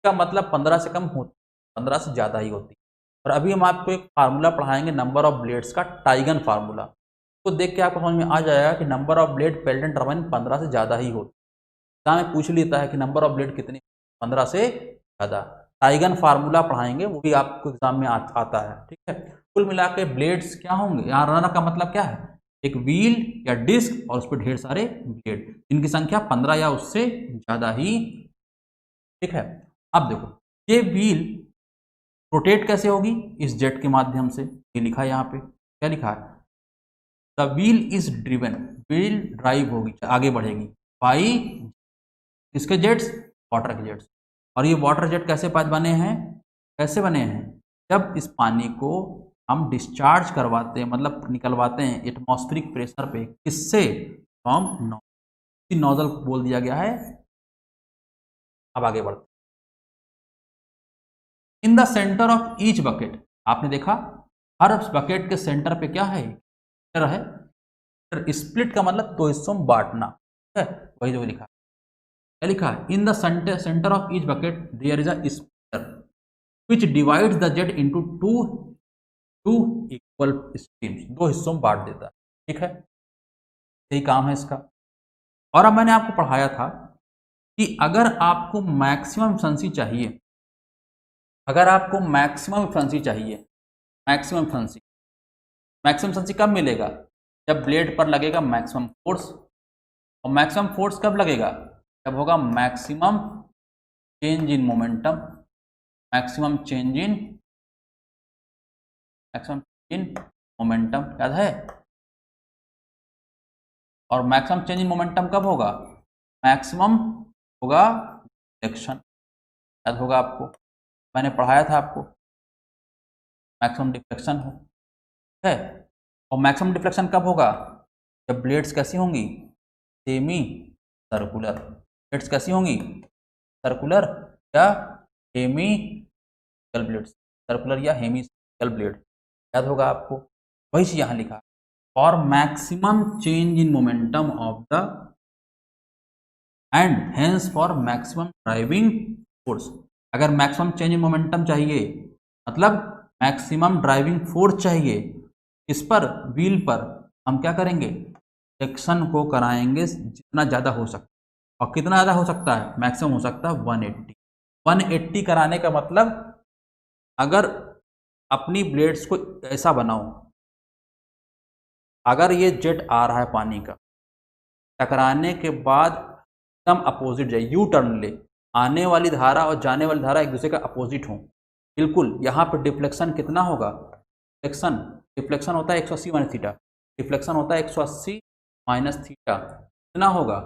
S1: का मतलब 15 से कम होती, 15 से ज़्यादा ही होती। और अभी हम आपको एक फार्मूला पढ़ाएंगे नंबर ऑफ ब्लेड्स का, टाइगन फार्मूला, तो देख के आपको समझ में आ जाएगा कि number of blade Pelton turbine 15 से ज़्यादा ही होती है। में पूछ लेता है कि नंबर ऑफ ब्लेड कितनी, 15 से ज़्यादा। टाइगन फार्मूला पढ़ाएंगे, वो भी आपको एग्जाम में आता है। ठीक है, कुल मिला के ब्लेड्स क्या होंगे, यहाँ रनर का मतलब क्या है, एक व्हील या डिस्क और उस पर ढेर सारे ब्लेड, इनकी संख्या 15 या उससे ज़्यादा ही। ठीक है, अब देखो ये व्हील रोटेट कैसे होगी, इस जेट के माध्यम से, ये लिखा है यहाँ पे, क्या लिखा है, the wheel is driven, wheel drive होगी, आगे बढ़ेगी बाई किसके जेट्स, वाटर के जेट्स। और ये वाटर जेट कैसे बने हैं, कैसे बने हैं, जब इस पानी को हम डिस्चार्ज करवाते हैं, मतलब निकलवाते हैं एटमॉस्फेरिक प्रेशर पे, किससे, फ्रॉम नोजल बोल दिया गया है। अब आगे बढ़ते, इन the centre of each bucket, आपने देखा हर बकेट के सेंटर पे क्या है, है। स्प्लिट का मतलब दो हिस्सों में बांटना, है वही जो लिखा है। क्या लिखा है, in the centre of each bucket there is a splitter which divides the jet into two equal streams, दो हिस्सों में बांट देता है, ठीक है, यही काम है इसका। और अब मैंने आपको पढ़ाया था कि अगर आपको मैक्सिमम एफिशिएंसी चाहिए, अगर आपको मैक्सिमम एफिशिएंसी चाहिए, मैक्सिमम एफिशिएंसी कब मिलेगा, जब ब्लेड पर लगेगा मैक्सिमम फोर्स। और मैक्सिमम फोर्स कब लगेगा, जब होगा maximum change in momentum, maximum change in momentum, याद है। और मैक्सिमम चेंज इन मोमेंटम कब होगा, मैक्सिमम होगा डिफ्लेक्शन, याद होगा आपको, मैंने पढ़ाया था आपको, मैक्सिमम डिफ्लेक्शन है। और मैक्सिमम डिफ्लेक्शन कब होगा, जब ब्लेड्स कैसी होंगी, सेमी सर्कुलर, ब्लेड्स कैसी होंगी, सर्कुलर या हेमिकल ब्लेड्स, सर्कुलर या हेमिकल ब्लेड, याद होगा आपको, वही चीज यहाँ लिखा। और maximum change in momentum of the end hence for maximum driving force, अगर मैक्सिमम चेंज इन मोमेंटम चाहिए मतलब मैक्सिमम ड्राइविंग फोर्स चाहिए, इस पर व्हील पर हम क्या करेंगे, फ्रिक्शन को कराएंगे जितना ज़्यादा हो सकता है। और कितना ज़्यादा हो सकता है, मैक्सिमम हो सकता है 180। 180 कराने का मतलब, अगर अपनी ब्लेड्स को ऐसा बनाओ, अगर ये जेट आ रहा है पानी का, टकराने के बाद एकदम अपोजिट जाए, यू टर्न ले, आने वाली धारा और जाने वाली धारा एक दूसरे का अपोजिट हो, बिल्कुल, यहाँ पर डिफ्लेक्शन कितना होगा, डिफ्लेक्शन होता है 180 माइनस थीटा, डिफ्लेक्शन होता है 180 माइनस थीटा, कितना होगा,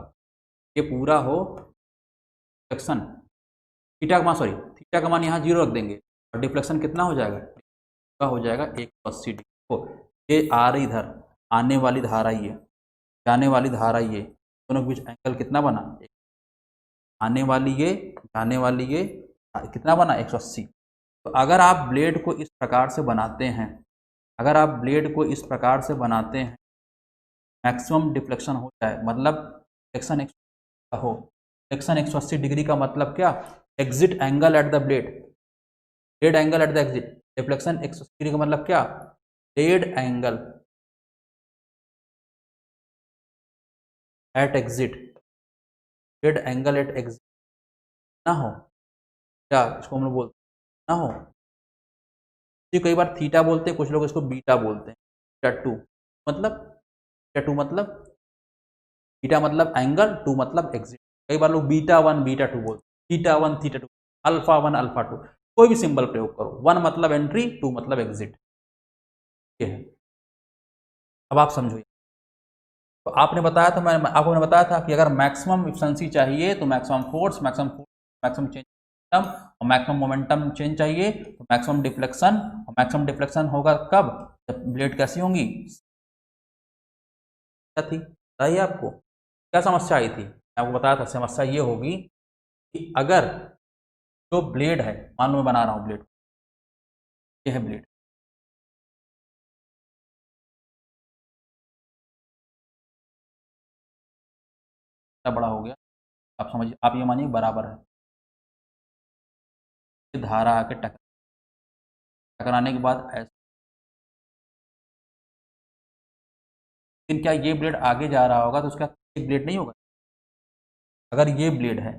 S1: ये पूरा हो डिफ्लेक्शन, थीटा का मान, सॉरी थीटा का मान यहाँ 0 रख देंगे, और डिफ्लेक्शन कितना हो जाएगा, हो जाएगा 180 डिग्री। ये आ रही इधर, आने वाली धारा ये, जाने वाली धारा ये, दोनों के बीच एंगल कितना बना, आने वाली ये, जाने वाली ये, कितना बना 180। तो अगर आप ब्लेड को इस प्रकार से बनाते हैं, अगर आप ब्लेड को इस प्रकार से बनाते हैं, मैक्सिमम डिफ्लेक्शन हो जाए, मतलब डिफ्लेक्शन हो, डिफ्लेक्शन 180 डिग्री का मतलब क्या, exit angle at the blade angle at the exit, deflection 180 degree का मतलब क्या, blade angle at exit, blade angle at exit ना हो, क्या इसको हम लोग बोलते ना हो, कई बार थीटा बोलते हैं, कुछ लोग इसको बीटा बोलते हैं, बीटा टू मतलब बीटा मतलब एंगल, टू मतलब एग्जिट, कई बार लोग बीटा 1 बीटा 2 बोलते हैं, बीटा 1 थीटा 2, अल्फा 1 अल्फा 2, कोई भी सिंबल प्रयोग करो, 1 मतलब एंट्री, 2 मतलब एग्जिट, ये है। अब आप समझो, तो आपने बताया था, मैं आपको बताया था कि अगर मैक्सिमम एफिशिएंसी चाहिए तो मैक्सिमम फोर्स, मैक्सिमम चेंज और मैक्सिमम मोमेंटम चेंज चाहिए, तो मैक्सिमम डिफ्लेक्शन, और मैक्सिमम डिफ्लेक्शन होगा कब, जब ब्लेड कैसी होंगी, क्या थी बताइए, आपको क्या समस्या आई थी, मैं आपको बताया था समस्या ये होगी कि अगर जो ब्लेड है, मान लो मैं बना रहा हूँ ब्लेड, ये है ब्लेड, कितना बड़ा हो गया, आप समझिए, आप ये मानिए बराबर है, धारा आके टकराने के बाद ऐसा, लेकिन क्या ये ब्लेड आगे जा रहा होगा तो उसका एक ब्लेड नहीं होगा, अगर ये ब्लेड है,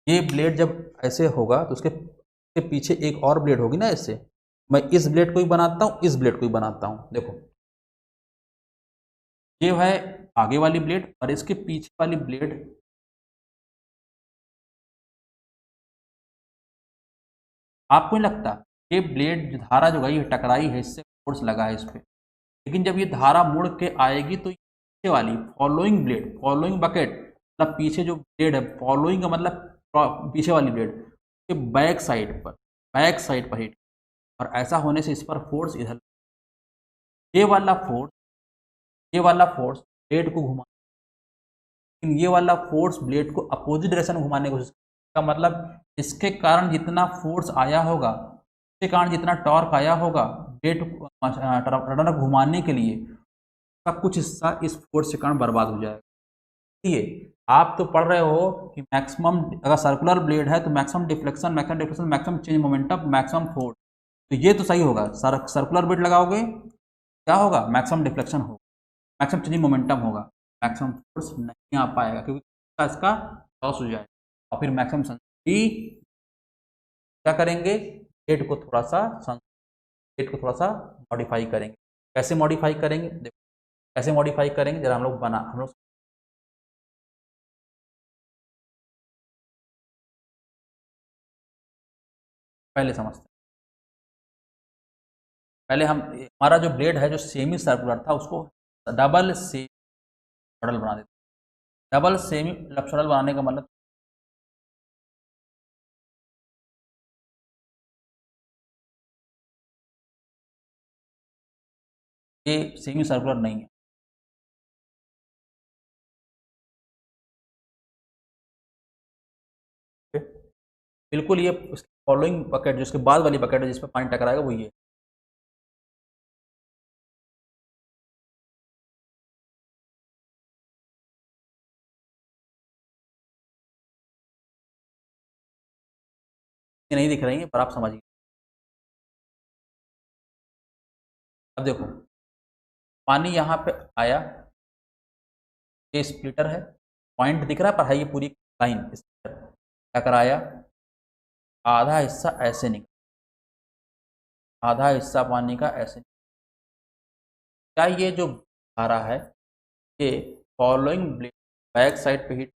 S1: ये ब्लेड जब ऐसे होगा तो उसके पीछे एक और ब्लेड होगी ना, ऐसे, मैं इस ब्लेड को ही बनाता हूँ, इस ब्लेड को ही बनाता हूँ, देखो ये है आगे वाली ब्लेड और इसके पीछे वाली ब्लेड, आपको नहीं लगता ये ब्लेड धारा जो गई है, टकराई है, इससे फोर्स लगा है इस पर, लेकिन जब ये धारा मुड़ के आएगी तो पीछे वाली फॉलोइंग ब्लेड, फॉलोइंग बकेट, मतलब पीछे जो ब्लेड है, फॉलोइंग का मतलब पीछे वाली ब्लेड के बैक साइड पर हिट, और ऐसा होने से इस पर फोर्स इधर, ये वाला फोर्स, ये वाला फोर्स ब्लेड को घुमा, लेकिन ये वाला फोर्स ब्लेड को अपोजिट डायरेक्शन में घुमाने की कोशिश का, मतलब इसके कारण जितना फोर्स आया होगा, इसके कारण जितना टॉर्क आया होगा, ब्लेड रडर घुमाने के लिए उसका कुछ हिस्सा इस फोर्स के कारण बर्बाद हो जाएगा। देखिए आप तो पढ़ रहे हो कि मैक्सिमम, अगर सर्कुलर ब्लेड है तो maximum deflection, maximum change momentum, maximum force, तो ये तो सही होगा। सर्कुलर ब्लेड लगाओगे क्या होगा, मैक्सिमम डिफ्लेक्शन होगा, मैक्सिमम चेंज मोमेंटम होगा, मैक्सिमम फोर्स नहीं आ पाएगा क्योंकि इसका लॉस हो जाएगा। और फिर मैक्सिमम सेंसिटिविटी क्या करेंगे, ब्लेड को थोड़ा सा मॉडिफाई करेंगे। कैसे मॉडिफाई करेंगे, देखो कैसे मॉडिफाई करेंगे जरा हम लोग पहले समझते हैं। पहले हमारा जो ब्लेड है जो सेमी सर्कुलर था उसको डबल सेमी लप्सोडल बना देते हैं। डबल सेमी लप्सोडल बनाने का मतलब ये सेमी सर्कुलर नहीं है। बिल्कुल ये फॉलोइंग बकेट, जिसके बाद वाली बकेट है जिसपे पानी टकराएगा वो ये। ये नहीं दिख रही है पर आप समझिए। अब देखो पानी यहाँ पे आया, ये स्प्लिटर है, पॉइंट दिख रहा है पर है ये पूरी लाइन टकराया, आधा हिस्सा ऐसे निकला, आधा हिस्सा पानी का ऐसे निकला। क्या ये जो आ रहा है ये फॉलोइंग ब्लेड बैक साइड पे हिट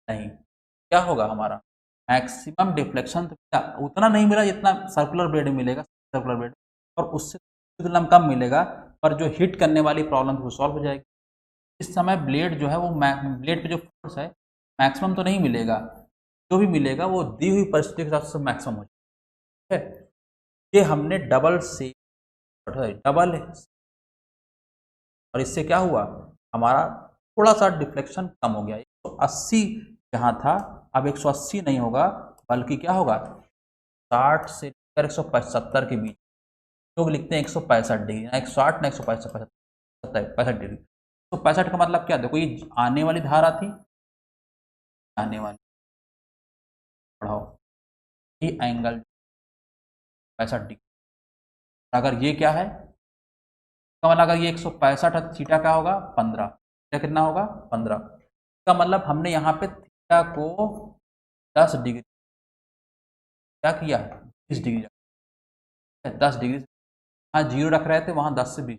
S1: नहीं, क्या होगा हमारा मैक्सिमम डिफ्लेक्शन तो क्या उतना नहीं मिला जितना सर्कुलर ब्लेड में मिलेगा, सर्कुलर ब्लेड, और उससे तुलना में कम मिलेगा, पर जो हिट करने वाली प्रॉब्लम वो सॉल्व हो जाएगी। इस समय ब्लेड जो है वो ब्लेड पे जो फोर्स है मैक्सिमम तो नहीं मिलेगा, जो भी मिलेगा वो दी हुई परिस्थिति के हिसाब से मैक्सिमम हो जाएगा। ठीक है, ये हमने डबल और इससे क्या हुआ, हमारा थोड़ा सा डिफ्लेक्शन कम हो गया। 180 जहाँ था अब 180 नहीं होगा, बल्कि क्या होगा 60 से लेकर 175 के बीच। लोग लिखते हैं 165 डिग्री, ना 160 ना 165 डिग्री। 165 का मतलब क्या, देखो ये आने वाली धारा थी, आने वाली बढ़ाओ, ये एंगल 65 डिग्री। अगर ये क्या है, इसका मतलब अगर ये 165 है तो थीटा क्या होगा 15, थीटा कितना होगा 15। इसका मतलब हमने यहाँ पे थीटा को 10 डिग्री क्या किया, 20 डिग्री, 10 डिग्री, हाँ जीरो रख रहे थे वहाँ 10 से 20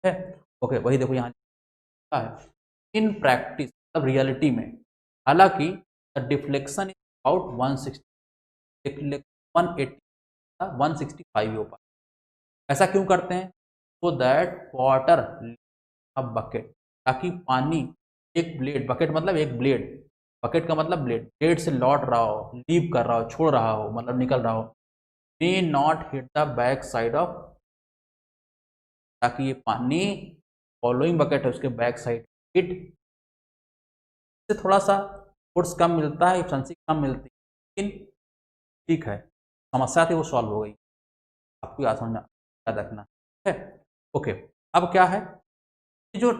S1: है। ओके वही देखो यहाँ है इन प्रैक्टिस, मतलब रियलिटी में, हालांकि द डिफ्लेक्शन इज अबाउट 160, 180 165 हो पाए। ऐसा क्यों करते हैं, तो दैट वाटर अ बकेट, ताकि पानी एक ब्लेड, बकेट मतलब एक ब्लेड, बकेट का मतलब ब्लेड, ब्लेड से लौट रहा हो, लीव कर रहा हो, छोड़ रहा हो, मतलब निकल रहा हो, may not hit the back side of, ताकि ये पानी फॉलोइंग बकेट है उसके बैक साइड हिट, से थोड़ा सा फोर्स कम मिलता है, एफिशिएंसी कम मिलती है, लेकिन ठीक है समस्या थी वो सॉल्व हो गई। आपको याद समझना याद रखना है। ओके अब क्या है, ये जो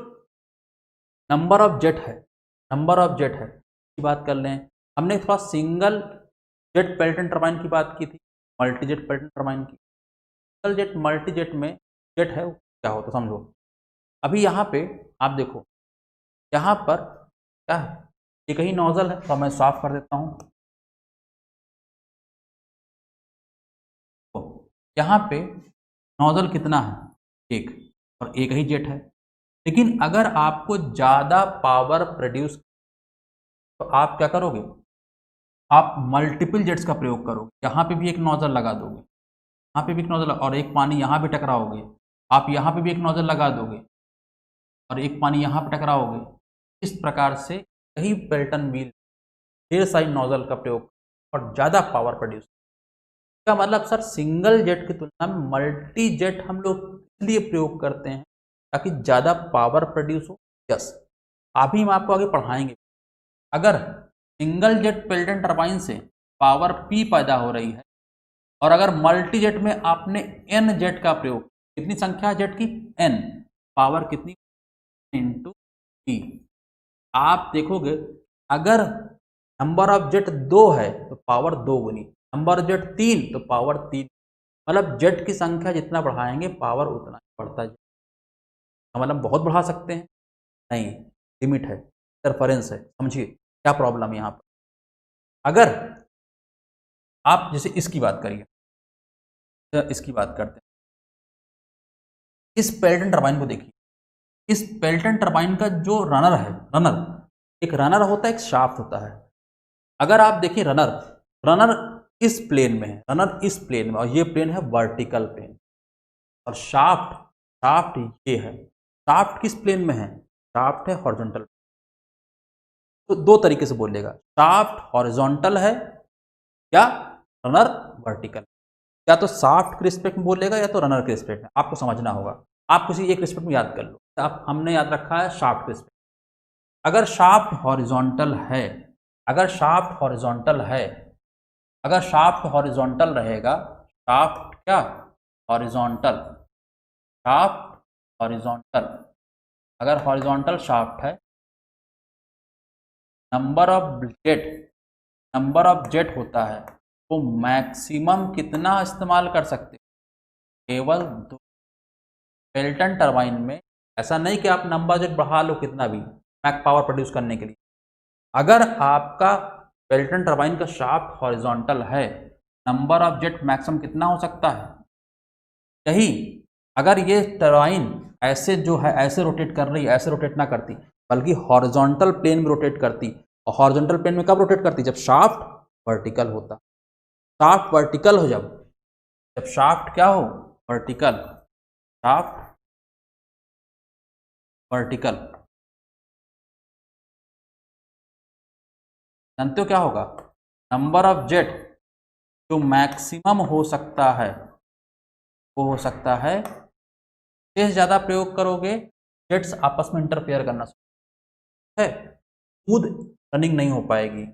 S1: नंबर ऑफ जेट है, नंबर ऑफ जेट है की बात कर लें। हमने थोड़ा सिंगल जेट पेल्टन टरबाइन की बात की थी, मल्टी जेट पेल्टन टरबाइन की। सिंगल जेट मल्टी जेट में जेट है वो क्या होता समझो। अभी यहाँ पे आप देखो, यहाँ पर क्या है, एक ही नोजल है, तो मैं साफ कर देता हूँ। तो यहाँ पे नोजल कितना है, एक, और एक ही जेट है। लेकिन अगर आपको ज़्यादा पावर प्रोड्यूस, तो आप क्या करोगे, आप मल्टीपल जेट्स का प्रयोग करोगे। यहाँ पे भी एक नोजल लगा दोगे, यहाँ पे भी एक नोजल, और एक पानी यहाँ पे टकराओगे, आप यहाँ पे भी एक नोजल लगा दोगे और एक पानी यहाँ पे टकराओगे। इस प्रकार से कई पेल्टन व्हील ढेर सारी नोजल का प्रयोग और ज़्यादा पावर प्रोड्यूस, का मतलब सर सिंगल जेट की तुलना में मल्टी जेट हम लोग इसलिए प्रयोग करते हैं ताकि ज़्यादा पावर प्रोड्यूस हो। यस, अभी हम आपको आगे पढ़ाएंगे। अगर सिंगल जेट पेल्टन टरबाइन से पावर पी पैदा हो रही है और अगर मल्टी जेट में आपने एन जेट का प्रयोग, कितनी संख्या है जेट की, एन, पावर कितनी, इंटू टी। आप देखोगे अगर नंबर ऑफ जेट 2 है तो पावर 2 गुनी, नंबर ऑफ जेट 3 तो पावर 3, मतलब जेट की संख्या जितना बढ़ाएंगे पावर उतना ही बढ़ता है। मतलब बहुत बढ़ा सकते हैं, नहीं, लिमिट है, इंटरफेरेंस है। समझिए क्या प्रॉब्लम है यहाँ पर। अगर आप जैसे इसकी बात करिए, इसकी बात करते हैं, इस पेल्टन टरबाइन को देखिए, इस पेल्टन टरबाइन का जो रनर है, रनर, एक रनर होता है, एक शाफ्ट होता है। अगर आप देखिए रनर, रनर इस प्लेन में है, रनर इस प्लेन में, और ये प्लेन है वर्टिकल प्लेन, और शाफ्ट, शाफ्ट ये है। शाफ्ट किस प्लेन में है, शाफ्ट है हॉरिजॉन्टल। तो दो तरीके से बोलिएगा, शाफ्ट हॉरिजॉन्टल है या रनर वर्टिकल। या तो शाफ्ट के रिस्पेक्ट में बोलेगा या तो रनर के रिस्पेक्ट में, आपको समझना होगा। आप किसी एक रिस्पेक्ट में याद कर लो। आप, हमने याद रखा है शाफ्ट के रिस्पेक्ट। अगर शाफ्ट हॉरिजॉन्टल है, अगर शाफ्ट हॉरिजॉन्टल है, अगर शाफ्ट हॉरिजॉन्टल रहेगा, शाफ्ट क्या, हॉरिजॉन्टल, शाफ्ट हॉरिजॉन्टल, अगर हॉरिजॉन्टल शाफ्ट है, number of jet, number of jet होता है वो मैक्सिमम कितना इस्तेमाल कर सकते, केवल 2। पेल्टन टरबाइन में ऐसा नहीं कि आप नंबर जेट बढ़ा लो कितना भी मैक पावर प्रोड्यूस करने के लिए। अगर आपका पेल्टन टरबाइन का शाफ्ट हॉरिजॉन्टल है, नंबर ऑफ जेट मैक्सिमम कितना हो सकता है, यही अगर ये टरबाइन ऐसे जो है ऐसे रोटेट कर रही है, ऐसे रोटेट ना करती बल्कि हॉरिजॉन्टल प्लेन में रोटेट करती, और हॉरिजॉन्टल प्लेन में कब रोटेट करती, जब शाफ्ट वर्टिकल होता। शाफ्ट वर्टिकल हो, जब शाफ्ट क्या हो, वर्टिकल, शाफ्ट वर्टिकल, जानते हो क्या होगा, नंबर ऑफ जेट जो मैक्सिमम हो सकता है वो हो सकता है, से ज़्यादा प्रयोग करोगे जेट्स आपस में इंटरफेयर करना है, स्मूथ रनिंग नहीं हो पाएगी।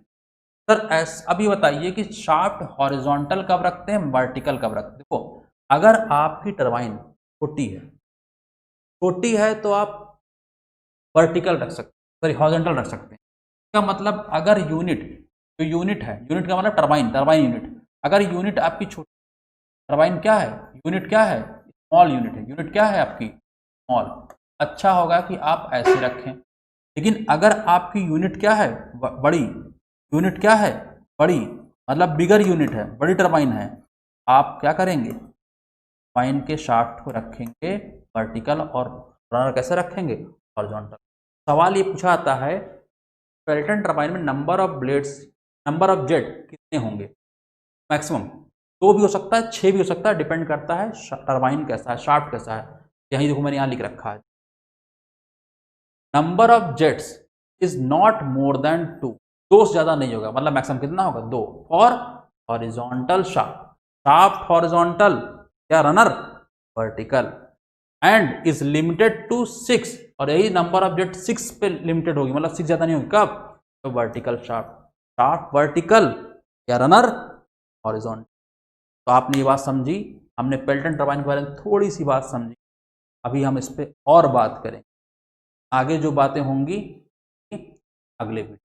S1: सर अभी बताइए कि शाफ्ट हॉरिजॉन्टल कब रखते हैं, वर्टिकल कब रखते हैं। देखो अगर आपकी टरबाइन छोटी है तो आप वर्टिकल रख सकते, सॉरी हॉरिजॉन्टल रख सकते हैं। इसका मतलब अगर यूनिट, जो यूनिट है, यूनिट का मतलब टरबाइन, टरबाइन यूनिट, अगर यूनिट आपकी छोटी, टरबाइन क्या है, यूनिट क्या है, स्मॉल यूनिट है, यूनिट क्या है आपकी, स्मॉल, अच्छा होगा कि आप ऐसे रखें। लेकिन अगर आपकी यूनिट क्या है, बड़ी, यूनिट क्या है, बड़ी, मतलब बिगर यूनिट है, बड़ी टरबाइन है, आप क्या करेंगे, टरबाइन के शाफ्ट को रखेंगे वर्टिकल और रनर कैसे रखेंगे, हॉरिजॉन्टल। सवाल ये पूछा आता है पेल्टन टरबाइन में number of blades, number of jet कितने होंगे मैक्सिमम, 2 भी हो सकता है, 6 भी हो सकता है, डिपेंड करता है टरबाइन कैसा है, शाफ्ट कैसा है। यही देखो मैंने यहाँ लिख रखा है, number of jets is not more than 2, 2 से ज़्यादा नहीं होगा, मतलब मैक्सिमम कितना होगा, 2, और हॉरिजॉन्टल शाफ्ट, शाफ्ट हॉरिजॉन्टल या runner vertical, and is limited to 6, और यही नंबर ऑफ जेट 6 पे लिमिटेड होगी, मतलब 6 ज़्यादा नहीं होगी, कब, तो वर्टिकल शाफ्ट, शाफ्ट वर्टिकल या रनर हॉरिजॉन्टल। तो आपने ये बात समझी, हमने पेल्टन टरबाइन के बारे में थोड़ी सी बात समझी। अभी हम इस पर और बात करें, आगे जो बातें होंगी अगले वीडियो।